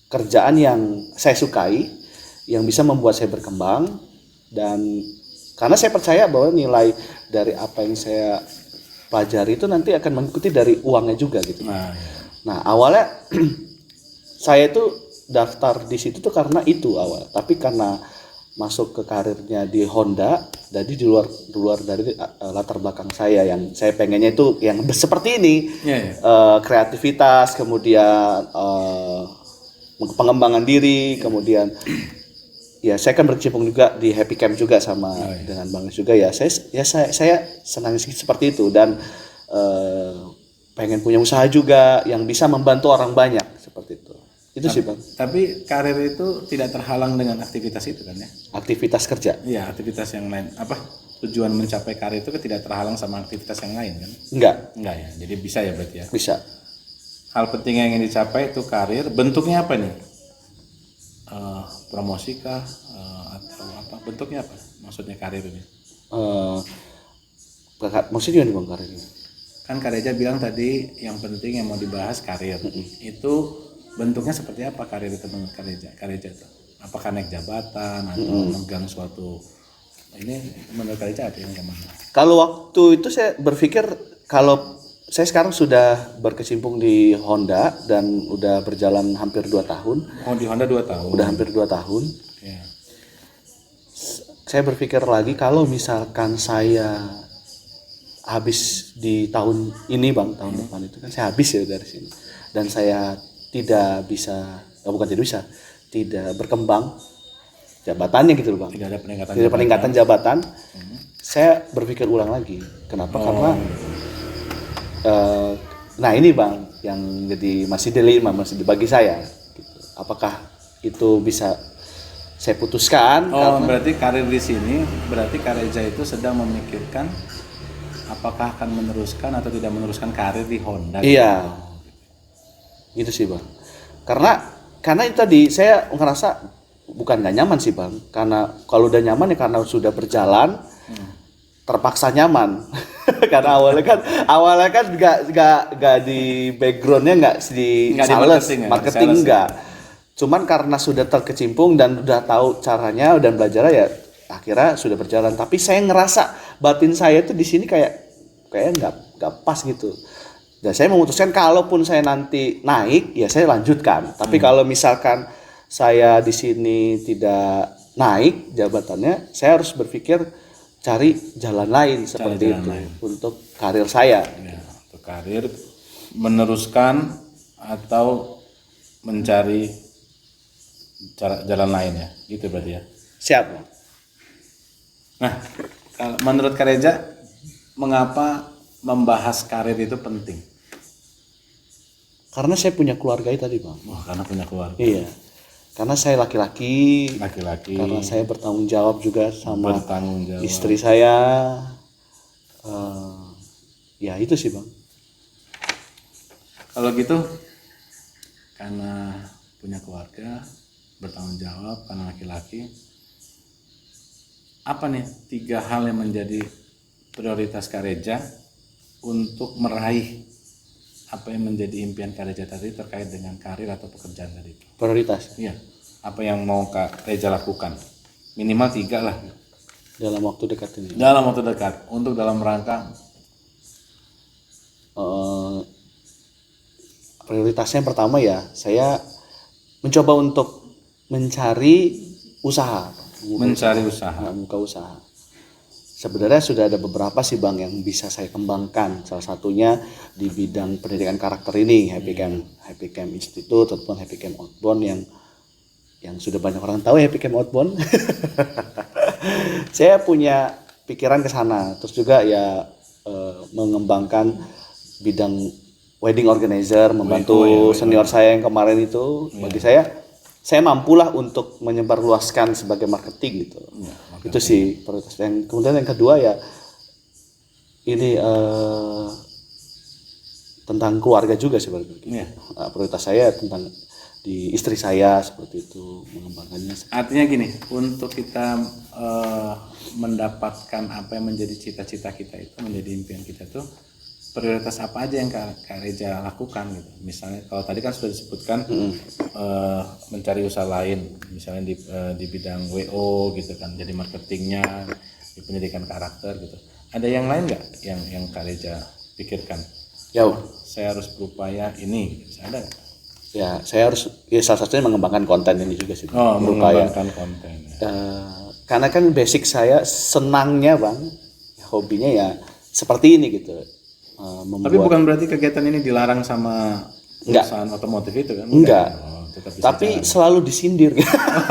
kerjaan yang saya sukai, yang bisa membuat saya berkembang, dan karena saya percaya bahwa nilai dari apa yang saya pelajari itu nanti akan mengikuti dari uangnya juga gitu. Nah awalnya saya itu daftar di situ tuh karena itu awal, tapi karena masuk ke karirnya di Honda, jadi di luar dari latar belakang saya yang saya pengennya itu yang seperti ini, kreativitas, kemudian pengembangan diri, kemudian ya saya kan berkecimpung juga di Happy Camp juga sama dengan Bang juga ya. Saya senang seperti itu dan pengen punya usaha juga yang bisa membantu orang banyak seperti itu. Itu sih Bang. Tapi karir itu tidak terhalang dengan aktivitas itu kan ya? Aktivitas kerja. Iya, aktivitas yang lain. Apa tujuan mencapai karir itu tidak terhalang sama aktivitas yang lain kan? Enggak ya. Jadi bisa ya berarti ya. Bisa. Hal penting yang ingin dicapai itu karir. Bentuknya apa nih? Promosi kah? Atau apa? Bentuknya apa? Maksudnya karir ini? Maksudnya gimana Bang karirnya? Kan Kak Reza bilang tadi yang penting yang mau dibahas karir. Itu bentuknya seperti apa karir itu menurut Kak Reza itu? Apakah naik jabatan atau megang suatu ini menurut Kak Reza ada yang gimana? Kalau waktu itu saya berpikir kalau saya sekarang sudah berkecimpung di Honda dan udah berjalan hampir 2 tahun. Oh di Honda 2 tahun. Udah hampir 2 tahun. Ya. Saya berpikir lagi kalau misalkan saya habis di tahun ini Bang, tahun depan itu kan saya habis ya dari sini. Dan saya tidak berkembang jabatannya gitu loh Bang. Tidak ada peningkatan. Tidak ada peningkatan jabatan. Saya berpikir ulang lagi. Kenapa? Karena nah ini Bang yang jadi masih dilema bagi saya. Gitu. Apakah itu bisa saya putuskan? Berarti karir di sini berarti Kak Reza itu sedang memikirkan apakah akan meneruskan atau tidak meneruskan karir di Honda. Iya. Gitu sih Bang. Karena itu tadi saya ngerasa bukan nggak nyaman sih Bang. Karena kalau udah nyaman ya karena sudah berjalan terpaksa nyaman. Karena awalnya kan nggak di backgroundnya nggak di sales, marketing nggak. Cuman karena sudah terkecimpung dan udah tahu caranya dan belajar ya akhirnya sudah berjalan. Tapi saya ngerasa batin saya tuh di sini kayaknya nggak pas gitu. Dan saya memutuskan kalaupun saya nanti naik ya saya lanjutkan. Tapi kalau misalkan saya di sini tidak naik jabatannya, saya harus berpikir cari jalan lain seperti itu untuk karir saya. Ya, untuk karir meneruskan atau mencari jalan lain ya, gitu berarti ya. Siap. Nah, kalau menurut Kak Reza, mengapa membahas karir itu penting? Karena saya punya keluarga itu tadi Bang. Oh, karena punya keluarga. Iya. Karena saya laki-laki. Laki-laki. Karena saya bertanggung jawab juga sama Bertanggung jawab. istri saya. Ya itu sih Bang. Kalau gitu, karena punya keluarga, bertanggung jawab, karena laki-laki, apa nih 3 hal yang menjadi prioritas Kak Reza untuk meraih apa yang menjadi impian Kak Reza tadi terkait dengan karir atau pekerjaan tadi itu? Prioritas Iya, apa yang mau Kak Reza lakukan? Minimal 3 lah. dalam waktu dekat ini. Dalam waktu dekat, untuk dalam rangka Prioritasnya yang pertama ya saya mencoba untuk mencari usaha. mencari usaha. Membuka usaha. Sebenarnya sudah ada beberapa sih Bang yang bisa saya kembangkan. Salah satunya di bidang pendidikan karakter ini, Happy Camp Institute ataupun Happy Camp Outbound yang sudah banyak orang tahu Happy Camp Outbound. Saya punya pikiran ke sana. Terus juga ya mengembangkan bidang wedding organizer, membantu senior saya yang kemarin itu. Bagi saya mampulah untuk menyebarluaskan sebagai marketing gitu. Itu sih prioritas. Dan kemudian yang kedua ya ini tentang keluarga juga sih prioritas saya tentang di istri saya seperti itu, mengembangkannya. Artinya gini, untuk kita mendapatkan apa yang menjadi cita-cita kita itu, menjadi impian kita tuh, prioritas apa aja yang Kak Reza lakukan gitu. Misalnya kalau tadi kan sudah disebutkan mencari usaha lain, misalnya di bidang WO gitu kan, jadi marketingnya, di pendidikan karakter gitu. Ada yang lain nggak yang Kak Reza pikirkan? Ya, saya harus berupaya ini, gitu. Ada nggak? Ya, saya harus salah satunya mengembangkan konten ini juga sih. Oh, mengembangkan konten. Karena kan basic saya senangnya Bang, hobinya ya seperti ini gitu. Tapi bukan berarti kegiatan ini dilarang sama perusahaan otomotif itu kan? Enggak. jalan. Tapi selalu disindir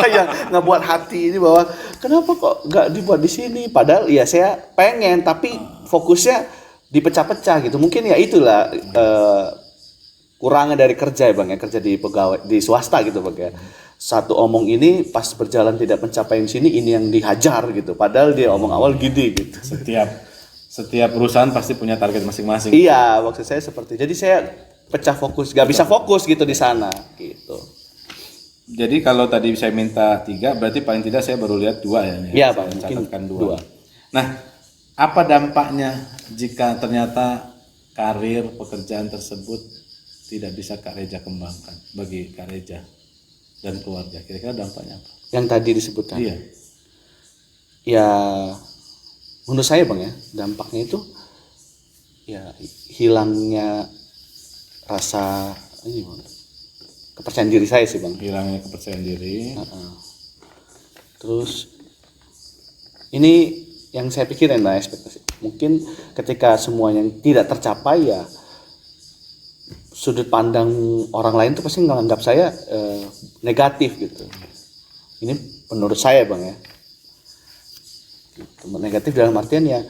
yang ngebuat hati ini bahwa kenapa kok nggak dibuat di sini? Padahal ya saya pengen, tapi fokusnya dipecah-pecah gitu. Mungkin ya itulah kurangnya dari kerja ya Bang ya, kerja di pegawai di swasta gitu Bang ya. Satu omong ini pas berjalan tidak mencapai di sini, ini yang dihajar gitu. Padahal dia omong awal gini gitu. Setiap perusahaan pasti punya target masing-masing. Iya, maksud saya seperti. Jadi saya pecah fokus, nggak bisa fokus gitu di sana gitu. Jadi kalau tadi saya minta 3, berarti paling tidak saya baru lihat 2 ya. Iya Bang, saya mungkin catatkan 2. Nah, apa dampaknya jika ternyata karir pekerjaan tersebut tidak bisa Kak Reza kembangkan bagi Kak Reza dan keluarga? Kira-kira dampaknya apa? Yang tadi disebutkan. Iya. Ya, menurut saya Bang ya, dampaknya itu ya hilangnya rasa kepercayaan diri saya sih Bang. Hilangnya kepercayaan diri. Terus ini yang saya pikirin lah ekspektasi. Mungkin ketika semuanya tidak tercapai ya sudut pandang orang lain tuh pasti menganggap saya negatif gitu. Ini menurut saya Bang ya. Negatif dalam artian ya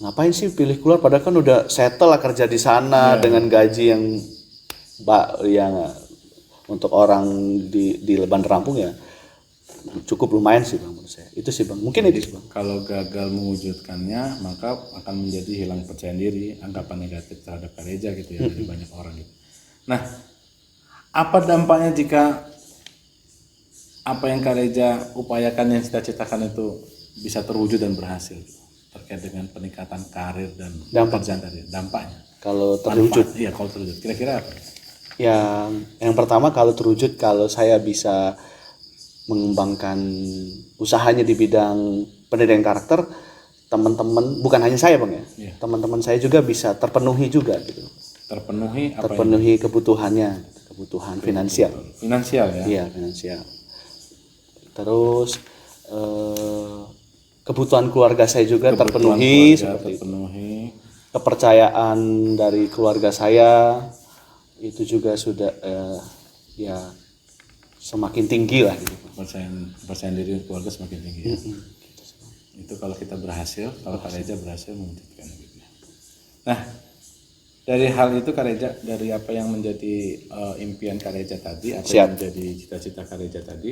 ngapain sih pilih keluar padahal kan udah settle lah kerja di sana dengan gaji yang untuk orang di Leban Rampung ya cukup lumayan sih Bang menurut saya. Itu sih Bang. Mungkin itu sih Bang. Kalau gagal mewujudkannya maka akan menjadi hilang percaya diri, anggapan negatif terhadap Kak Reza gitu ya dari banyak orang gitu. Nah, apa dampaknya jika apa yang Kak Reza upayakan yang cita-citakan itu bisa terwujud dan berhasil terkait dengan peningkatan karir dan pekerjaan tadi? Dampaknya kalau terwujud. Iya, kalau terwujud. Kira-kira apa? Yang pertama kalau terwujud, kalau saya bisa mengembangkan usahanya di bidang pendidikan karakter, teman-teman bukan hanya saya Bang ya, teman-teman saya juga bisa terpenuhi juga gitu. Terpenuhi kebutuhannya, kebutuhan finansial. Finansial ya? Iya, finansial. Terus kebutuhan keluarga saya juga terpenuhi seperti itu. Kepercayaan dari keluarga saya itu juga sudah ya semakin tinggi lah gitu. Kepercayaan diri keluarga semakin tinggi ya. Itu kalau kita berhasil, kalau Kak Reza berhasil mewujudkan gitu. Nah, dari hal itu Kak Reza, dari apa yang menjadi impian Kak Reza tadi, apa Siap. yang menjadi cita-cita Kak Reza tadi,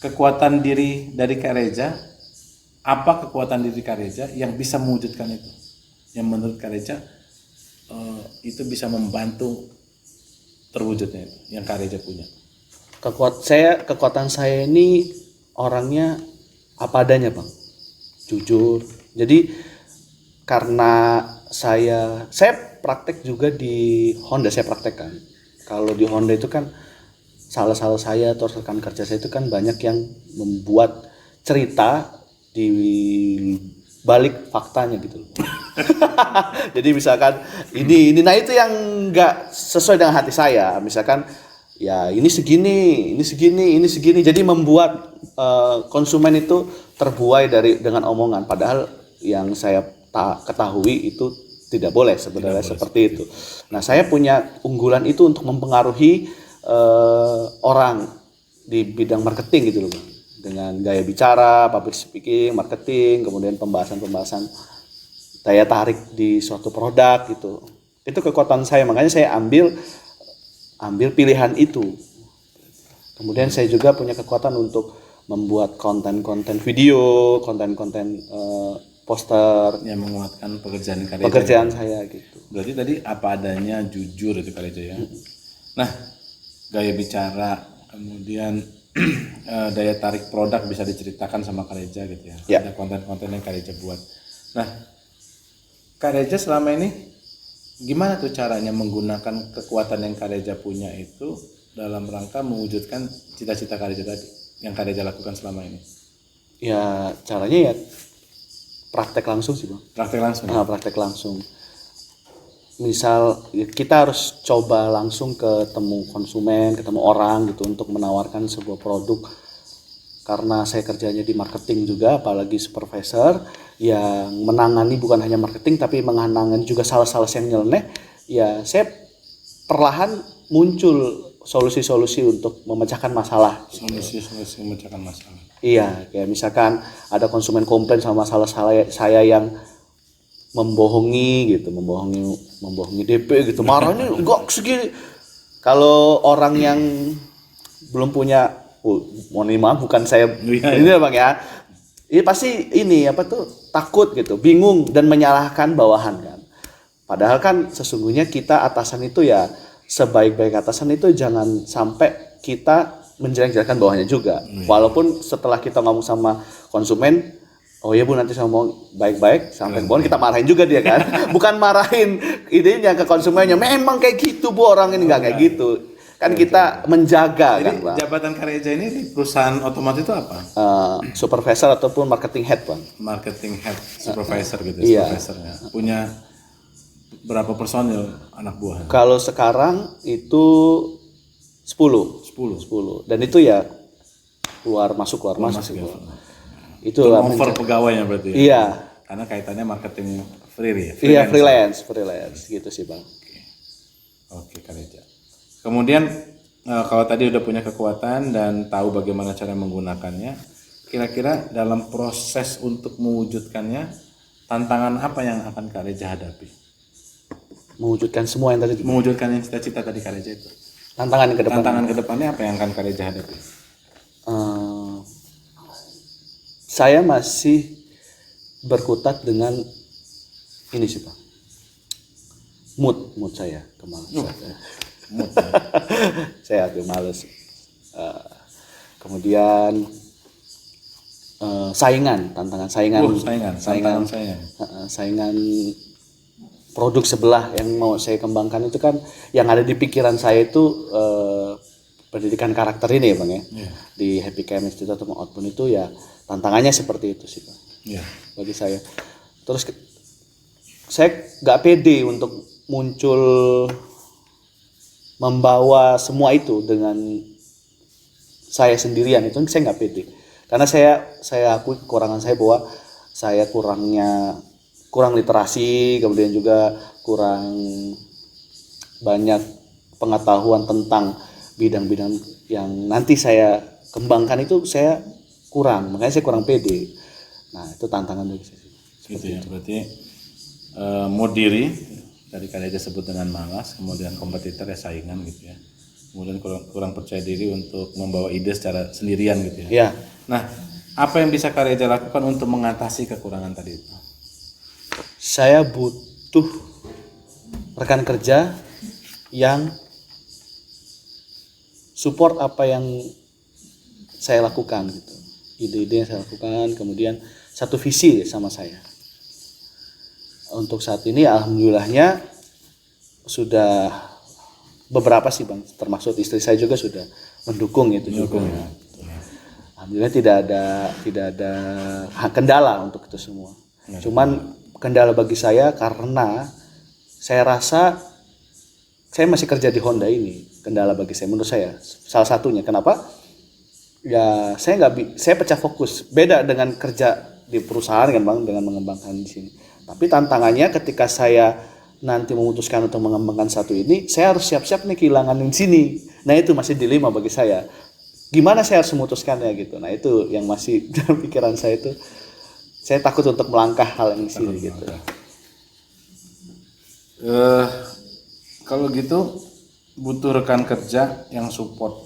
kekuatan diri dari Kak Reza, apa kekuatan diri Kak Reza yang bisa mewujudkan itu? Yang menurut Kak Reza itu bisa membantu terwujudnya itu, yang Kak Reza punya. Kekuatan saya ini orangnya apa adanya, Bang. Jujur. Jadi karena saya praktek juga di Honda, saya praktekkan. Kalau di Honda itu kan salah saya atau rekan kerja saya itu kan banyak yang membuat cerita di balik faktanya gitu loh. Jadi misalkan ini nah itu yang nggak sesuai dengan hati saya. Misalkan ya ini segini. Jadi membuat konsumen itu terbuai dengan omongan. Padahal yang saya ketahui itu tidak boleh sebenarnya seperti itu. Nah, saya punya unggulan itu untuk mempengaruhi orang di bidang marketing gitu loh, Bang. Dengan gaya bicara, public speaking, marketing, kemudian pembahasan daya tarik di suatu produk gitu. Itu kekuatan saya, makanya saya ambil pilihan itu. Kemudian saya juga punya kekuatan untuk membuat konten-konten video, konten-konten poster Yang menguatkan pekerjaan Kak Reza. pekerjaan saya gitu. Berarti tadi apa adanya, jujur itu Kak Reza ya. Nah, gaya bicara, kemudian daya tarik produk bisa diceritakan sama Kak Reza gitu ya. Ya. Ada konten-konten yang Kak Reza buat. Nah, Kak Reza selama ini gimana tuh caranya menggunakan kekuatan yang Kak Reza punya itu dalam rangka mewujudkan cita-cita Kak Reza tadi yang Kak Reza lakukan selama ini? Ya caranya ya praktek langsung sih, Bang. Praktek langsung. Nah, praktek langsung. Misal kita harus coba langsung ketemu konsumen, ketemu orang gitu untuk menawarkan sebuah produk. Karena saya kerjanya di marketing juga, apalagi supervisor yang menangani bukan hanya marketing tapi menangani juga sales-sales yang nyeleneh, ya saya perlahan muncul solusi-solusi untuk memecahkan masalah. Solusi memecahkan masalah. Iya, kayak misalkan ada konsumen komplain sama masalah saya yang membohongi DP gitu, marahnya enggak segini. Kalau orang yang belum punya, mohon maaf bukan saya ini ya, Bang ya. Ini pasti takut gitu, bingung dan menyalahkan bawahan kan. Padahal kan sesungguhnya kita atasan itu ya sebaik-baik atasan itu jangan sampai kita menjelek-jelekan bawahnya juga. Walaupun setelah kita ngomong sama konsumen, oh iya Bu nanti saya ngomong baik-baik sampai ke bawah kita marahin juga dia kan. Bukan marahin idenya ke konsumennya, memang kayak gitu Bu orang ini nggak kayak gitu. Kan kita menjaga. Jadi kan Bang. jabatan Kak Reza ini di perusahaan otomotif itu apa? Supervisor ataupun marketing head Bang. Marketing head supervisor gitu, Iya. supervisornya. Punya berapa personil anak buah? Kalau sekarang itu 10. 10. Dan itu ya keluar masuk. Ya. Itu Turnover pegawainya berarti ya? Iya. Karena kaitannya marketing free ya? Iya, freelance gitu sih Bang. Oke, Kak Reza. Kemudian kalau tadi udah punya kekuatan dan tahu bagaimana cara menggunakannya, kira-kira dalam proses untuk mewujudkannya, tantangan apa yang akan Kak Reza hadapi? Mewujudkan semua yang tadi. Mewujudkan yang cita-cita tadi Kak Reza itu. Tantangan ke depan. Tantangan ke depannya apa yang akan Kak Reza hadapi? Saya masih berkutat dengan ini sih Bang. Mood saya kemalasan. Mood. Saya agak males. Kemudian tantangan saingan. Saingan produk sebelah yang mau saya kembangkan itu kan yang ada di pikiran saya itu pendidikan karakter ini ya Bang ya. Yeah. Di Happy Cam Institute atau Outbound itu ya tantangannya seperti itu sih Bang. Yeah. Bagi saya. Terus saya nggak pede untuk muncul membawa semua itu dengan saya sendirian, itu saya nggak pede. Karena saya akui kekurangan saya bahwa saya kurang literasi, kemudian juga kurang banyak pengetahuan tentang bidang-bidang yang nanti saya kembangkan itu saya kurang, makanya saya kurang pede. Nah itu tantangan bagi saya. Gitu ya, berarti mood diri, tadi kali aja sebut dengan malas, kemudian kompetitor ya saingan gitu ya, kemudian kurang percaya diri untuk membawa ide secara sendirian gitu ya. Ya, Nah, apa yang bisa Kak Reza lakukan untuk mengatasi kekurangan tadi itu? saya butuh rekan kerja yang support apa yang saya lakukan gitu, ide-ide yang saya lakukan, kemudian satu visi sama saya. Untuk saat ini alhamdulillahnya sudah beberapa sih Bang, termasuk istri saya juga sudah mendukung itu juga. Ya. Alhamdulillah tidak ada kendala untuk itu semua. Cuman kendala bagi saya karena saya rasa saya masih kerja di Honda ini. Kendala bagi saya menurut saya salah satunya. Kenapa? Ya saya pecah fokus. Beda dengan kerja di perusahaan kan Bang, dengan mengembangkan di sini. Tapi tantangannya ketika saya nanti memutuskan untuk mengembangkan satu ini, saya harus siap-siap nih kehilangan di sini. Nah itu masih dilema bagi saya. Gimana saya harus memutuskannya gitu. Nah itu yang masih dalam pikiran saya itu. Saya takut untuk melangkah hal yang di sini gitu. Kalau gitu butuh rekan kerja yang support.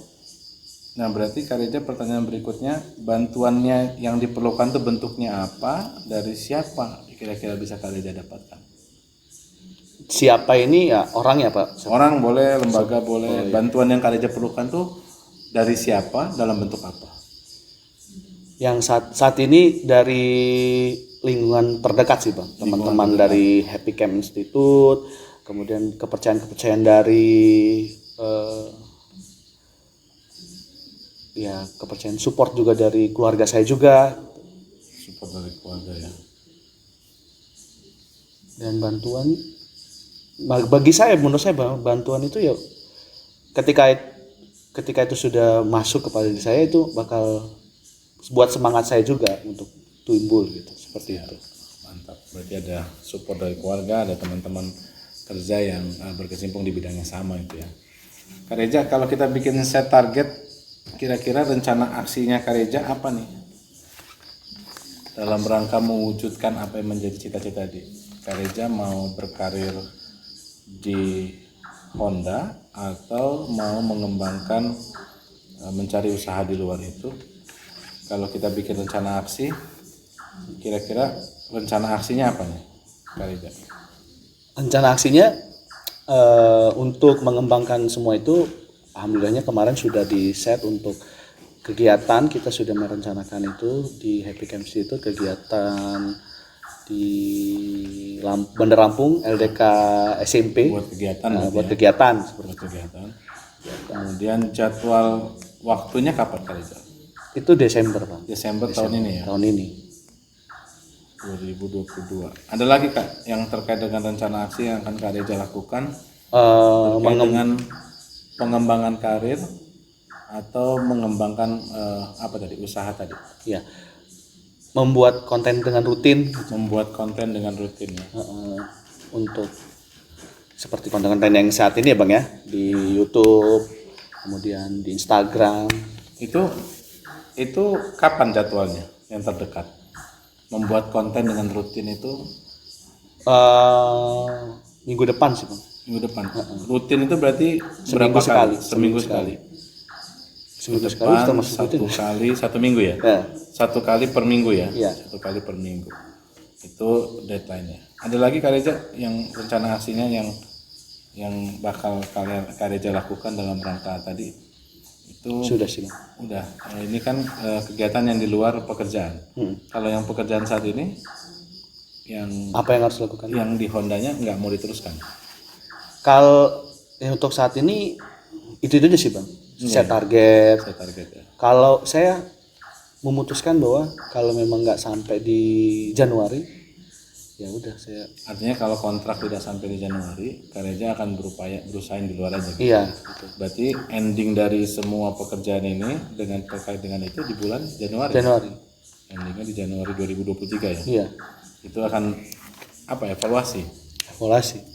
Nah berarti Kak Reza, pertanyaan berikutnya, bantuannya yang diperlukan tuh bentuknya apa, dari siapa kira-kira bisa Kak Reza dapatkan? Siapa ini ya orangnya Pak? Orang boleh, lembaga boleh. Bantuan yang Kak Reza perlukan tuh dari siapa, dalam bentuk apa? Yang saat ini dari lingkungan terdekat sih Bang, teman-teman dari Happy Camp Institute, kemudian kepercayaan dari ya kepercayaan support juga dari keluarga saya juga. Support dari keluarga ya. Dan bantuan bagi saya, menurut saya bantuan itu ya ketika itu sudah masuk kepada diri saya, itu bakal buat semangat saya juga untuk tumbuh gitu, seperti itu. Mantap, berarti ada support dari keluarga, ada teman-teman kerja yang berkecimpung di bidang yang sama itu ya. Kak Reza, kalau kita bikin set target, kira-kira rencana aksinya Kak Reza apa nih? Dalam rangka mewujudkan apa yang menjadi cita-cita di Kak Reza, mau berkarir di Honda atau mau mengembangkan mencari usaha di luar itu? Kalau kita bikin rencana aksi, kira-kira rencana aksinya apa nih Kak Reza? Rencana aksinya untuk mengembangkan semua itu, alhamdulillahnya kemarin sudah di set untuk kegiatan. Kita sudah merencanakan itu di Happy Camp itu, kegiatan di Bandar Lampung LDK SMP Buat kegiatan, buat kegiatan buat kegiatan. Kemudian jadwal waktunya kapan Kak Reza? itu Desember Pak, Desember tahun ini ya, tahun ini. 2022. Ada lagi Kak yang terkait dengan rencana aksi yang akan Kak Reza lakukan terkait dengan pengembangan karir atau mengembangkan apa tadi, usaha tadi? Ya, membuat konten dengan rutin, Membuat konten dengan rutin ya. untuk seperti konten-konten yang saat ini ya Bang ya, di YouTube, kemudian di Instagram. Itu kapan jadwalnya yang terdekat? Membuat konten dengan rutin itu Minggu depan sih Bang. minggu depan. Rutin itu berarti Seminggu berapa sekali. kali? Seminggu sekali. Seminggu sekali Depan, kita masuk rutin. satu kali satu minggu ya? Ya. Satu kali per minggu ya? Iya. Satu kali per minggu. Itu deadline-nya. Ada lagi Kak Reza yang rencana aksinya yang bakal Kak Reza lakukan dalam rangka tadi? Itu Sudah sih Bang. udah. Ini kan kegiatan yang di luar pekerjaan. Kalau yang pekerjaan saat ini yang Apa yang harus dilakukan? yang di Hondanya nggak mau diteruskan. Kalau untuk saat ini itu aja sih Bang. Set target. Saya target ya. Kalau saya memutuskan bahwa kalau memang nggak sampai di Januari, ya udah saya. Artinya kalau kontrak tidak sampai di Januari, Kak Reza akan berusaha di luar aja. Gitu. Iya. Gitu. Berarti ending dari semua pekerjaan ini dengan terkait dengan itu di bulan Januari. Januari. Endingnya di Januari 2023 ya. Iya. Itu akan apa? Evaluasi. Evaluasi.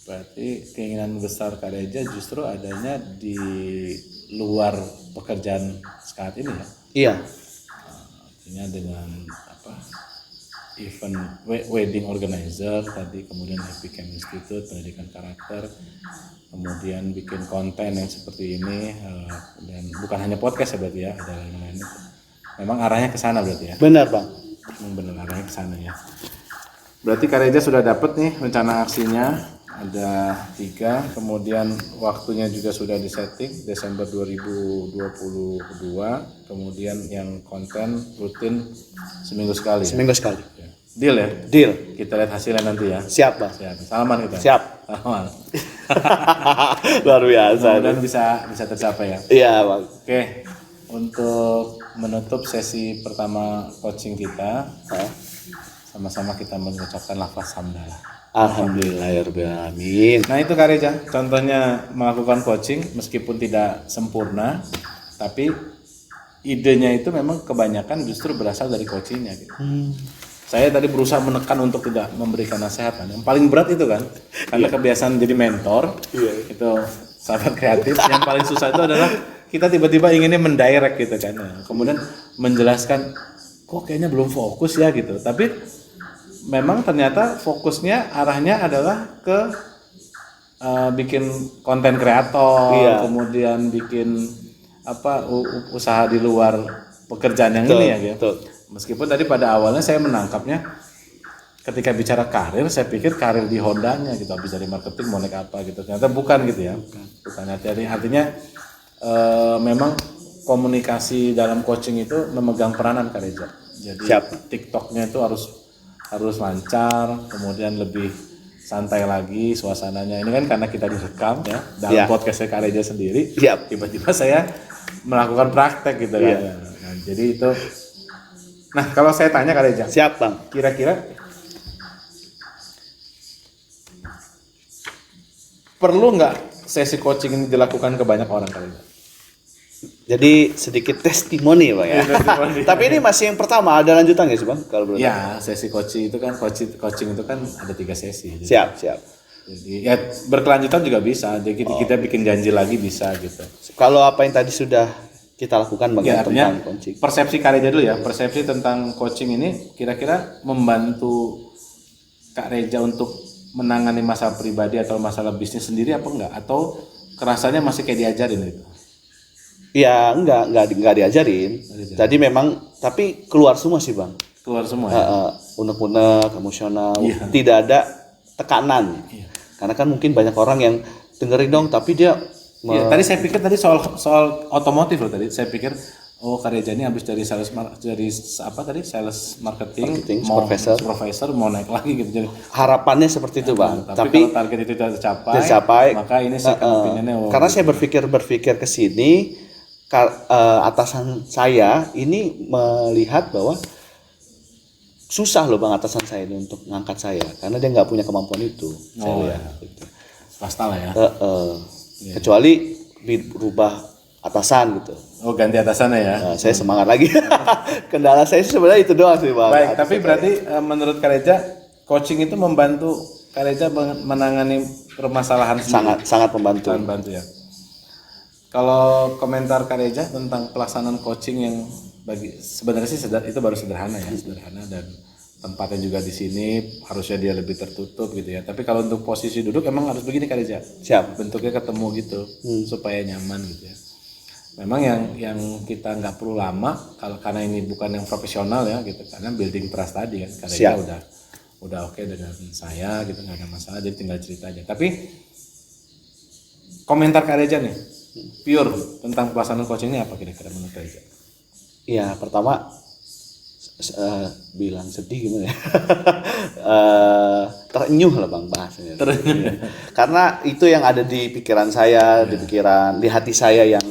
Berarti keinginan besar Kak Reza justru adanya di luar pekerjaan saat ini ya. Iya. Artinya dengan apa? wedding organizer tadi, kemudian Happy Camp Institute pendidikan karakter, kemudian bikin konten yang seperti ini, dan bukan hanya podcast ya berarti ya, ada lain-lain. Memang arahnya ke sana berarti ya. Benar Bang. Benar arahnya ke sana ya. Berarti Kak Reza sudah dapat nih rencana aksinya. Ada 3, kemudian waktunya juga sudah disetting Desember 2022, kemudian yang konten rutin seminggu sekali. Seminggu sekali. Ya. Deal ya? Deal. Kita lihat hasilnya nanti ya. Siap Bang. Siap. Salaman kita. Siap. Salaman. Luar biasa. Dan bisa tercapai ya. Iya Bang. Oke. Untuk menutup sesi pertama coaching kita, sama-sama kita mengucapkan lafaz hamdalah. Alhamdulillahirrahmanirrahim. Nah itu Kak Reza, contohnya melakukan coaching meskipun tidak sempurna, tapi idenya itu memang kebanyakan justru berasal dari coachingnya gitu. Saya tadi berusaha menekan untuk tidak memberikan nasihat, yang paling berat itu kan, karena kebiasaan jadi mentor, itu sahabat kreatif. Yang paling susah itu adalah kita tiba-tiba inginnya mendirect gitu kan, nah, kemudian menjelaskan, kok kayaknya belum fokus ya gitu, tapi memang ternyata fokusnya arahnya adalah ke bikin konten kreator, kemudian bikin usaha di luar pekerjaan yang ini ya gitu. Meskipun tadi pada awalnya saya menangkapnya ketika bicara karir, saya pikir karir di Hondanya gitu, habis dari marketing mau naik apa gitu. Ternyata bukan gitu ya. Bukan artinya memang komunikasi dalam coaching itu memegang peranan Kak Reza. Jadi TikToknya itu harus lancar, kemudian lebih santai lagi suasananya. Ini kan karena kita direkam ya dalam podcastnya Kak Reza sendiri. Tiba-tiba saya melakukan praktek gitu kan. Nah, jadi itu. Nah kalau saya tanya Kak Reza. Siap Bang. Kira-kira perlu nggak sesi coaching ini dilakukan ke banyak orang Kak Reza? Jadi sedikit testimoni Bang ya. Tapi ini masih yang pertama, ada lanjutannya sih Bang kalau boleh. Ya, sesi coaching itu kan ada 3 sesi. Siap. Jadi ya berkelanjutan juga bisa. Jadi kita bikin janji lagi bisa gitu. Kalau apa yang tadi sudah kita lakukan Bang ya, tentang coaching. Persepsi Kak Reza dulu ya. Persepsi tentang coaching ini kira-kira membantu Kak Reza untuk menangani masalah pribadi atau masalah bisnis sendiri apa enggak? Atau kerasanya masih kayak diajarin gitu? Ya enggak diajarin. Jadi memang tapi keluar semua sih Bang. Keluar semua ya? Unek-unek, emosional, tidak ada tekanan. Karena kan mungkin banyak orang yang dengerin dong tapi dia tadi saya pikir tadi soal otomotif loh tadi. Saya pikir Kak Reza ini habis dari sales marketing supervisor mau naik lagi gitu. Jadi harapannya seperti itu Bang. Tapi kalau target itu tidak tercapai, maka ini second opinionnya. Karena saya berpikir ke sini, atasan saya ini melihat bahwa susah loh Bang atasan saya ini untuk ngangkat saya karena dia nggak punya kemampuan itu. Saya lihat gitu. Swasta lah ya. Kecuali berubah atasan gitu. Oh ganti atasannya ya. Saya semangat lagi. Kendala saya sebenarnya itu doang sih Bang. Baik, tapi berarti menurut Kak Reza coaching itu membantu Kak Reza menangani permasalahan sangat membantu. Sangat membantu ya. Kalau komentar Kak Reza tentang pelaksanaan coaching yang sebenarnya sih itu baru sederhana dan tempatnya juga di sini harusnya dia lebih tertutup gitu ya. Tapi kalau untuk posisi duduk emang harus begini Kak Reza. Siap. Bentuknya ketemu gitu supaya nyaman gitu ya. Memang yang kita nggak perlu lama karena ini bukan yang profesional ya gitu, karena building trust tadi kan Kak Reza udah oke dengan saya gitu, nggak ada masalah, jadi tinggal cerita aja. Tapi komentar Kak Reza nih pure tentang pelaksanaan coaching ini apa kira-kira menurut Kak Reza? Ya pertama bilang sedih gimana ya. Terenyuh lah Bang bahasanya. Karena itu yang ada di pikiran saya, di hati saya yang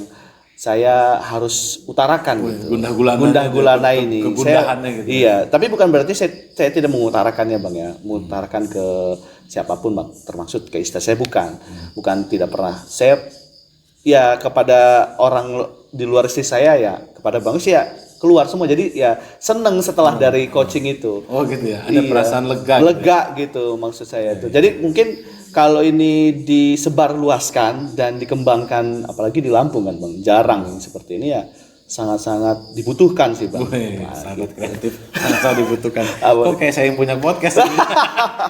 saya harus utarakan gitu. Gundah gulana ini. Kegundahannya gitu. Iya, tapi bukan berarti saya tidak mengutarakannya Bang ya. Mengutarakan ke siapapun Bang, termasuk ke istri saya bukan. Bukan tidak pernah. Saya ya kepada orang di luar istri saya ya, kepada Bang sih ya keluar semua. Jadi ya seneng setelah dari coaching itu. Oh gitu ya. Ada perasaan lega. Lega gitu maksud saya itu. Jadi mungkin kalau ini disebarluaskan dan dikembangkan apalagi di Lampung kan Bang, jarang yang seperti ini ya. sangat-sangat dibutuhkan sih Bang. Wih, Nah, sangat kreatif, sangat dibutuhkan. Apa? Kok kayak saya yang punya podcast?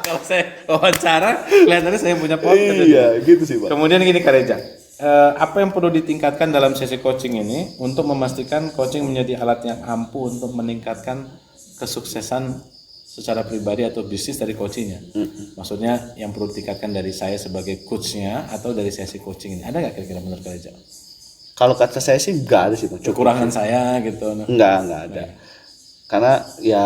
Kalau saya wawancara, kelihatannya saya yang punya podcast. Iya, gitu sih Bang. Kemudian gini Kak Reza, apa yang perlu ditingkatkan dalam sesi coaching ini untuk memastikan coaching menjadi alat yang ampuh untuk meningkatkan kesuksesan secara pribadi atau bisnis dari coachingnya? Maksudnya yang perlu ditingkatkan dari saya sebagai coachnya atau dari sesi coaching ini? Ada nggak kira-kira menurut Kak Reza? Kalau kata saya sih nggak ada sih Bang. Kekurangan saya gitu. Nggak ada. Karena ya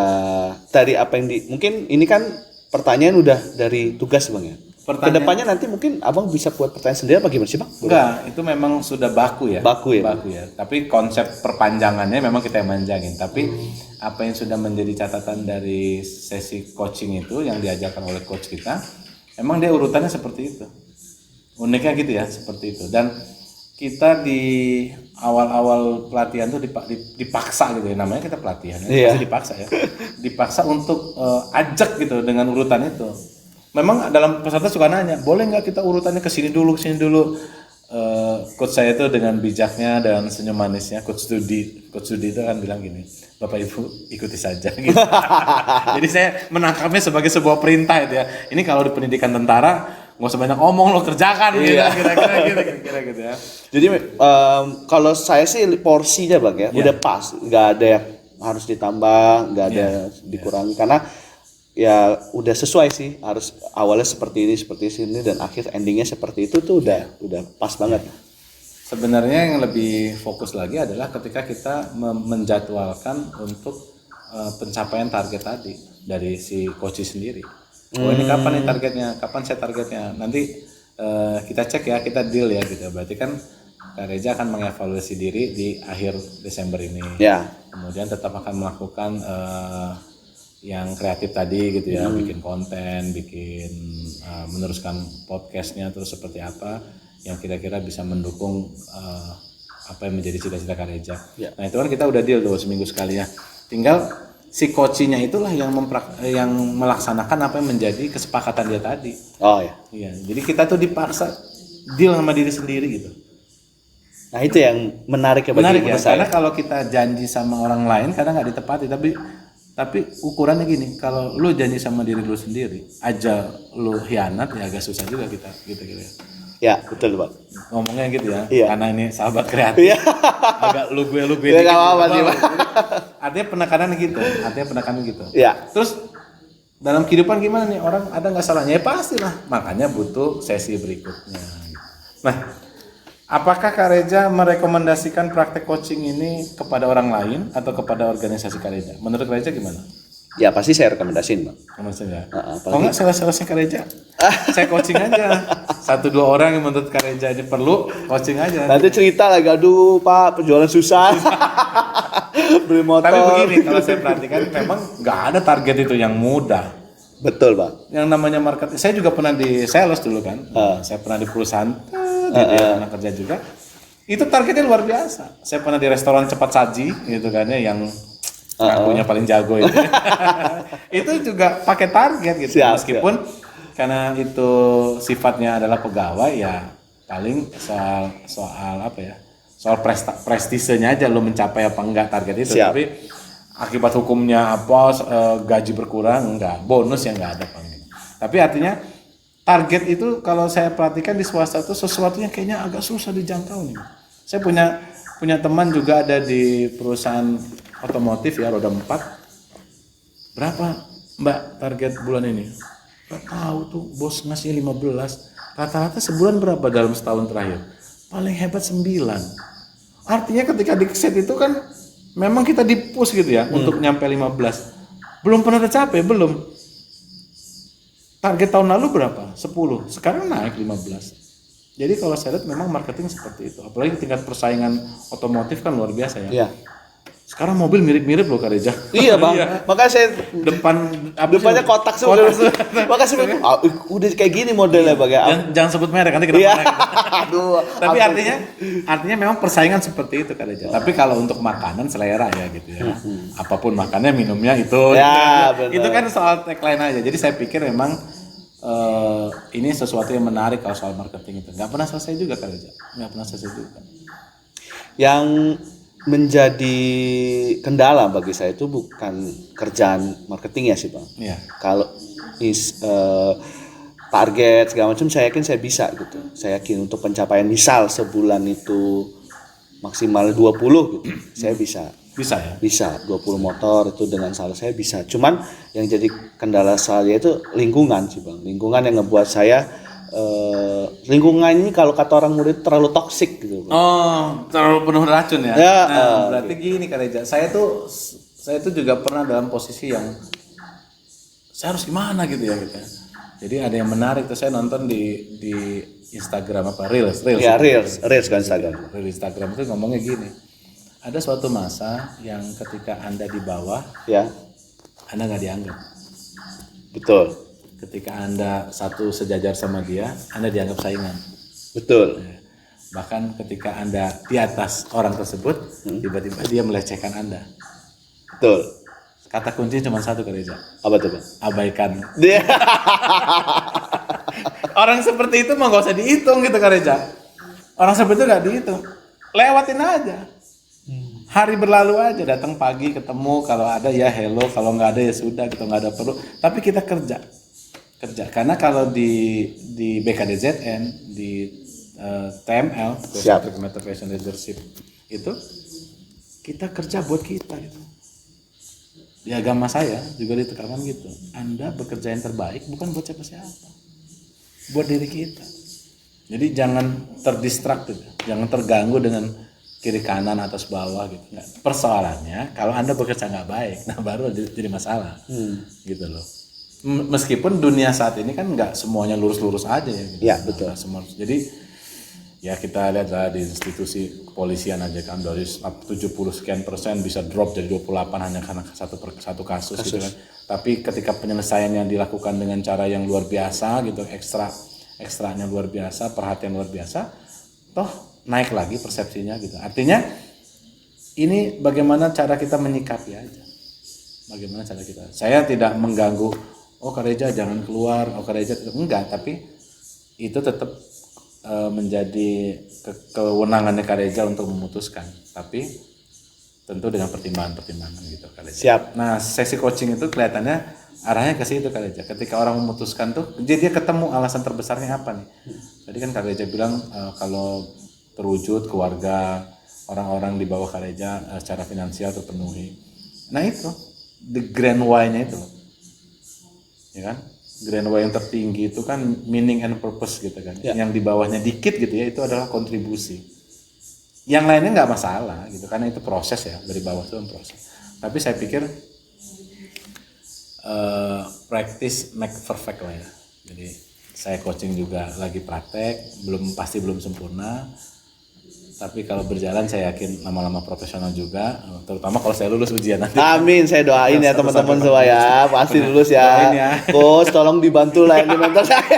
dari apa yang mungkin ini kan pertanyaan udah dari tugas Bang ya. Kedepannya nanti mungkin Abang bisa buat pertanyaan sendiri apa gimana sih Bang? Enggak, itu memang sudah baku ya. Baku ya. Tapi konsep perpanjangannya memang kita yang manjangin. Tapi apa yang sudah menjadi catatan dari sesi coaching itu yang diajarkan oleh coach kita, emang dia urutannya seperti itu. Uniknya gitu ya, seperti itu. Dan kita di awal-awal pelatihan tuh dipaksa gitu ya, namanya kita pelatihan ya, pasti dipaksa ya. Dipaksa untuk ajak gitu dengan urutan itu. Memang dalam peserta suka nanya, boleh nggak kita urutannya ke sini dulu. Coach saya itu dengan bijaknya dan senyum manisnya, Coach Studi itu kan bilang gini, Bapak Ibu ikuti saja gitu. Jadi saya menangkapnya sebagai sebuah perintah itu ya. Ini kalau di pendidikan tentara nggak usah banyak omong, lo kerjakan gitu, kira-kira gitu ya. Jadi kalau saya sih porsinya Bang ya, udah pas, nggak ada yang harus ditambah, nggak ada dikurangi karena ya udah sesuai sih, harus awalnya seperti ini dan akhir endingnya seperti itu tuh udah pas banget. Sebenarnya yang lebih fokus lagi adalah ketika kita menjadwalkan untuk pencapaian target tadi dari si coach sendiri. Oh ini kapan nih targetnya? Kapan saya targetnya? Nanti kita cek ya, kita deal ya gitu. Berarti kan Kak Reza akan mengevaluasi diri di akhir Desember ini. Ya. Kemudian tetap akan melakukan yang kreatif tadi gitu ya, bikin konten, meneruskan podcastnya terus seperti apa yang kira-kira bisa mendukung apa yang menjadi cita-cita Kak Reza. Ya. Nah itu kan kita udah deal tuh seminggu sekali ya. Tinggal si coachnya itulah yang melaksanakan apa yang menjadi kesepakatan dia tadi. Oh ya. Iya. Jadi kita tuh dipaksa deal sama diri sendiri gitu. Nah itu yang menarik ya bagi saya. Karena kalau kita janji sama orang lain kadang nggak ditepati, tapi ukurannya gini, kalau lu janji sama diri lu sendiri aja lu hianat ya agak susah juga kita gitu. Ya betul Pak. Ngomongnya gitu ya, iya. Karena ini sahabat kreatif. Iya. Agak lu gue ya, gak apa-apa sih Pak. Artinya penekanan gitu. Iya. Terus dalam kehidupan gimana nih, orang ada nggak salahnya? Ya pastilah, makanya butuh sesi berikutnya. Nah, apakah Kak Reza merekomendasikan praktek coaching ini kepada orang lain atau kepada organisasi Kak Reza? Menurut Kak Reza gimana? Ya pasti saya rekomendasiin Bang. Maksudnya? Kalau nggak salah-salahnya Kak Reza, saya coaching aja. 1-2 orang yang menurut Kak Reza ini perlu coaching aja. Nanti cerita lagi, aduh Pak penjualan susah. Beli motor. Tapi begini, kalau saya perhatikan memang nggak ada target itu yang mudah. Betul Pak. Yang namanya marketing, saya juga pernah di sales dulu kan. Saya pernah di perusahaan, pernah kerja juga. Itu targetnya luar biasa. Saya pernah di restoran cepat saji gitu kan ya, yang ngakunya paling jago itu. Itu juga pakai target gitu. Meskipun karena itu sifatnya adalah pegawai ya paling soal apa ya? Soal prestisenya aja lo mencapai apa enggak target itu. Tapi akibat hukumnya apa gaji berkurang enggak, bonus yang enggak ada paling. Tapi artinya target itu kalau saya perhatikan di swasta itu sesuatu yang kayaknya agak susah dijangkau nih. Saya punya teman juga ada di perusahaan otomotif ya, roda 4. Berapa Mbak target bulan ini? Gak tahu tuh, bos ngasih 15. Rata-rata sebulan berapa dalam setahun terakhir? Paling hebat 9. Artinya ketika di set itu kan memang kita di-push gitu ya untuk nyampe 15. Belum pernah tercapai, belum. Target tahun lalu berapa? 10. Sekarang naik 15. Jadi kalau saya lihat memang marketing seperti itu. Apalagi tingkat persaingan otomotif kan luar biasa ya. Iya. Sekarang mobil mirip-mirip loh Kak Reza. Iya Bang. Makanya saya depannya kotak semua. Makanya saya udah kayak gini modelnya Bang ya. Jangan sebut merek nanti kenapa. Aduh. Tapi artinya memang persaingan seperti itu Kak Reza. Tapi kalau untuk makanan selera ya gitu ya. Apapun makannya minumnya itu. Ya, itu kan soal tagline aja. Jadi saya pikir memang ini sesuatu yang menarik kalau soal marketing itu. Nggak pernah selesai juga Kak Reza. Nggak pernah selesai juga. Yang menjadi kendala bagi saya itu bukan kerjaan marketing ya sih Bang. Iya. Kalau target segala macam saya yakin saya bisa gitu. Saya yakin untuk pencapaian misal sebulan itu maksimal 20 gitu. Saya bisa. Bisa ya. Bisa 20 motor itu dengan salah saya bisa. Cuman yang jadi kendala saya itu lingkungan sih Bang. Lingkungan yang ngebuat saya lingkungan ini kalau kata orang muda itu terlalu toksik gitu Bang. Oh, terlalu penuh racun ya. Ya, Nah, berarti gini Kak Reza, saya tuh juga pernah dalam posisi yang saya harus gimana gitu ya gitu. Jadi ada yang menarik tuh, saya nonton di Instagram apa Reels. Ya reels kan Instagram. Reels Instagram itu ngomongnya gini. Ada suatu masa yang ketika Anda di bawah, Ya, Anda nggak dianggap. betul. Ketika Anda satu sejajar sama dia, Anda dianggap saingan. Betul. Bahkan ketika Anda di atas orang tersebut, tiba-tiba dia melecehkan Anda. Betul. Kata kuncinya cuma satu Kak Reza. Apa tuh Bang? Abaikan. Dia Orang seperti itu mah gak usah dihitung gitu Kak Reza. Orang seperti itu gak dihitung. Lewatin aja. Hari berlalu aja, datang pagi ketemu, kalau ada ya hello, kalau nggak ada ya sudah, gitu nggak ada perlu. Tapi kita kerja. Karena kalau di BKDZN, di TML, Motivation Leadership itu kita kerja buat kita gitu. Di agama saya juga ditekankan gitu. Anda bekerja yang terbaik bukan buat siapa-siapa, buat diri kita. Jadi jangan terdistrak gitu, jangan terganggu dengan kiri kanan atas bawah gitu. Nggak. Persoalannya kalau Anda bekerja nggak baik, nah baru jadi masalah, gitu loh. Meskipun dunia saat ini kan nggak semuanya lurus-lurus aja ya. Gitu. Ya betul. Semua. Jadi ya kita lihat lah di institusi kepolisian aja kan dari 70 sekian persen bisa drop jadi 28 hanya karena satu kasus gitu kan. Tapi ketika penyelesaian yang dilakukan dengan cara yang luar biasa gitu, ekstranya luar biasa, perhatian luar biasa, toh naik lagi persepsinya gitu. Artinya ini bagaimana cara kita menyikapi aja. Bagaimana cara kita. Saya tidak mengganggu, oh Kak Reza jangan keluar, oh Kak Reza enggak, tapi itu tetap menjadi kewenangannya Kak Reza untuk memutuskan. Tapi tentu dengan pertimbangan-pertimbangan gitu Kak Reza. Siap. Nah, sesi coaching itu kelihatannya arahnya ke situ Kak Reza. Ketika orang memutuskan tuh, dia ketemu alasan terbesarnya apa nih. Tadi kan Kak Reza bilang kalau terwujud keluarga, orang-orang di bawah Kak Reza secara finansial terpenuhi. Nah itu, the grand why-nya itu. Ya kan? Grand why yang tertinggi itu kan meaning and purpose gitu kan. Ya. Yang di bawahnya dikit gitu ya, itu adalah kontribusi. Yang lainnya nggak masalah gitu, karena itu proses ya, dari bawah itu proses. Tapi saya pikir practice make perfect lah ya. Jadi saya coaching juga lagi praktek, pasti belum sempurna. Tapi kalau berjalan saya yakin lama-lama profesional juga, terutama kalau saya lulus ujian nanti. Amin, saya doain ya teman-teman semua ya, pasti lulus ya. Doain ya. Coach, tolong dibantu lah yang di mentor saya.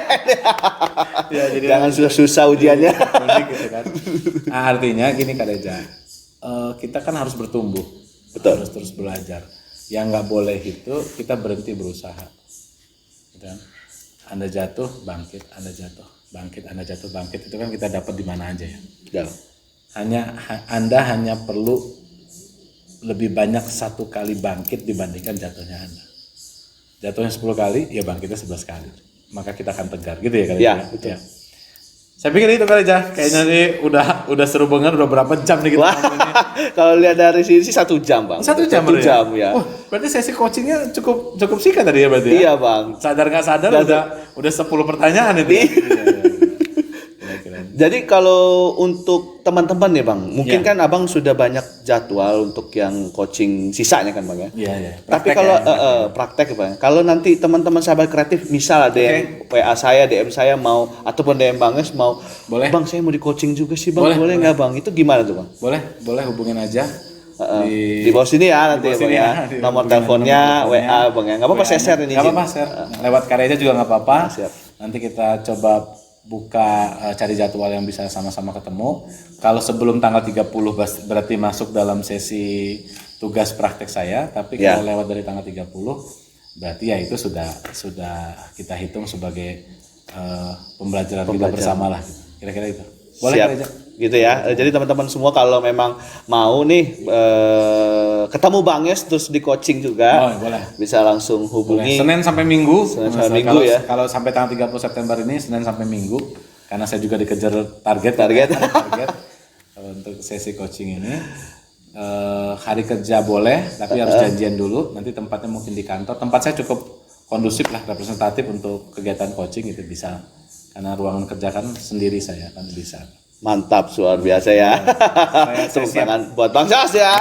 Ya, jadi jangan susah-susah ujiannya. Gitu kan. Nah, artinya gini Kak Reza, kita kan harus bertumbuh, Betul. harus terus belajar. Yang nggak boleh itu kita berhenti berusaha. Gitu kan? Anda jatuh, bangkit, Anda jatuh, bangkit, Anda jatuh, bangkit, itu kan kita dapat di mana aja ya. Ya. Anda hanya perlu lebih banyak satu kali bangkit dibandingkan jatuhnya Anda. Jatuhnya 10 kali, ya bangkitnya 11 kali. Maka kita akan tegar, gitu ya kali Ya, ya. betul. Ya. Saya pikir itu kali aja. Kayaknya nih udah seru banget, udah berapa jam nih kita Wah, ngomongnya. kalau lihat dari sini sih 1 jam bang. 1 jam, 1 jam ya. Oh, berarti sesi coachingnya cukup singkat tadi ya berarti ya? Iya bang. Sadar nggak sadar udah 10 pertanyaan itu. Ya? Jadi kalau untuk teman-teman nih bang, mungkin Ya. kan abang sudah banyak jadwal untuk yang coaching sisanya kan bang ya. Iya ya. Tapi kalau praktek ya bang, kalau nanti teman-teman sahabat kreatif misal ada yang WA saya, DM saya mau ataupun DM Banges mau, Boleh. bang saya mau di coaching juga sih bang, Boleh, boleh nggak bang? Itu gimana tuh bang? Boleh hubungin aja. Di bawah sini ya nanti di ya bawah bang sini ya, ya. nomor Hubungin teleponnya, nomor WA bang ya, nggak apa-apa saya share ini. Nggak apa-apa share. Lewat Karya juga nggak apa-apa. Siap. Nanti kita coba buka cari jadwal yang bisa sama-sama ketemu. Kalau sebelum tanggal 30 berarti masuk dalam sesi tugas praktek saya, tapi Ya. kalau lewat dari tanggal 30 berarti ya itu sudah kita hitung sebagai pembelajaran kita bersama lah. Kira-kira itu. Boleh Siap. Kak Reza? gitu ya. Jadi teman-teman semua kalau memang mau nih ketemu Bang Yos terus di coaching juga, boleh. bisa langsung hubungi. Senin sampai Minggu. Senin sampai Minggu ya. Kalau sampai tanggal 30 September ini Senin sampai Minggu, karena saya juga dikejar target. Untuk sesi coaching ini. Hari kerja boleh, tapi harus janjian dulu. Nanti tempatnya mungkin di kantor. Tempat saya cukup kondusif lah, representatif untuk kegiatan coaching itu bisa. Karena ruangan kerja kan sendiri saya kan bisa. Mantap, luar biasa ya. Tepuk tangan buat Bang Yos ya.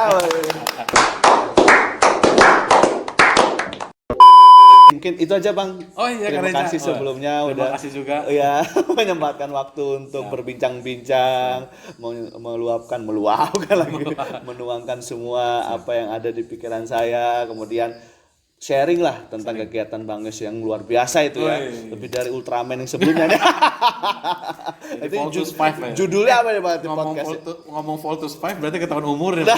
Mungkin itu aja Bang. Oh iya, terima kasih sebelumnya terima kasih juga. Ya menyempatkan waktu untuk berbincang-bincang, meluapkan lagi, menuangkan semua apa yang ada di pikiran saya, kemudian sharing lah tentang kegiatan Bang Yos yang luar biasa itu ya. Lebih dari Ultraman yang sebelumnya nih. Itu judulnya apa ya Pak podcast? Ngomong Voltus 5 berarti ketahuan umur ya.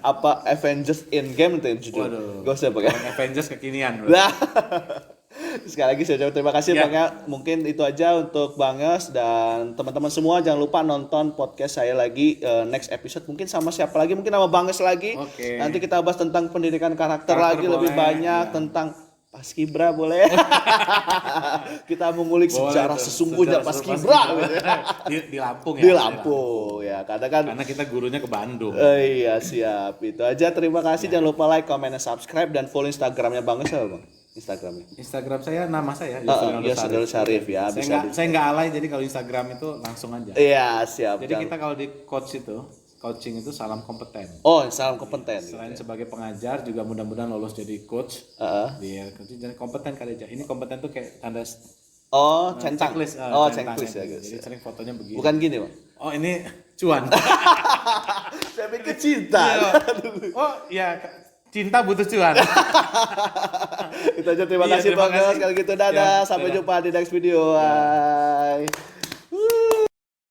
Apa Avengers Endgame itu judul? Gak usah pakai. Avengers kekinian. Nah. Sekali lagi saya ucapkan terima kasih Bang ya. Mungkin itu aja untuk Bang Yos dan teman-teman semua, jangan lupa nonton podcast saya lagi next episode mungkin sama siapa lagi, mungkin sama Bang Yos lagi. Nanti kita bahas tentang pendidikan karakter lagi boleh, lebih banyak tentang Paskibra boleh. Kita mengulik sejarah sesungguhnya Paskibra di Lampung ya. Di Lampung ya. Karena kita gurunya ke Bandung. Iya siap. Itu aja, terima kasih. Jangan lupa like, comment, dan subscribe dan follow Instagramnya Bang Yos apa Bang? Instagram saya nama saya Yos Syarif ya. Saya nggak alay, jadi kalau Instagram itu langsung aja. Iya siap. Jadi kita kalau di coaching itu salam kompeten. Oh, salam kompeten. Selain sebagai pengajar juga mudah-mudahan lolos jadi coach. Biar jadi kompeten kali aja. Ini kompeten tuh kayak tanda centang. Checklist. Checklist ya guys. Jadi sering fotonya begini. Bukan gini Bang. Oh ini cuan. Saya pikir cinta. Oh ya, cinta butuh cuan. Itu aja, terima kasih Bang Yos. Kalau gitu dadah, sampai jumpa di next video. Bye.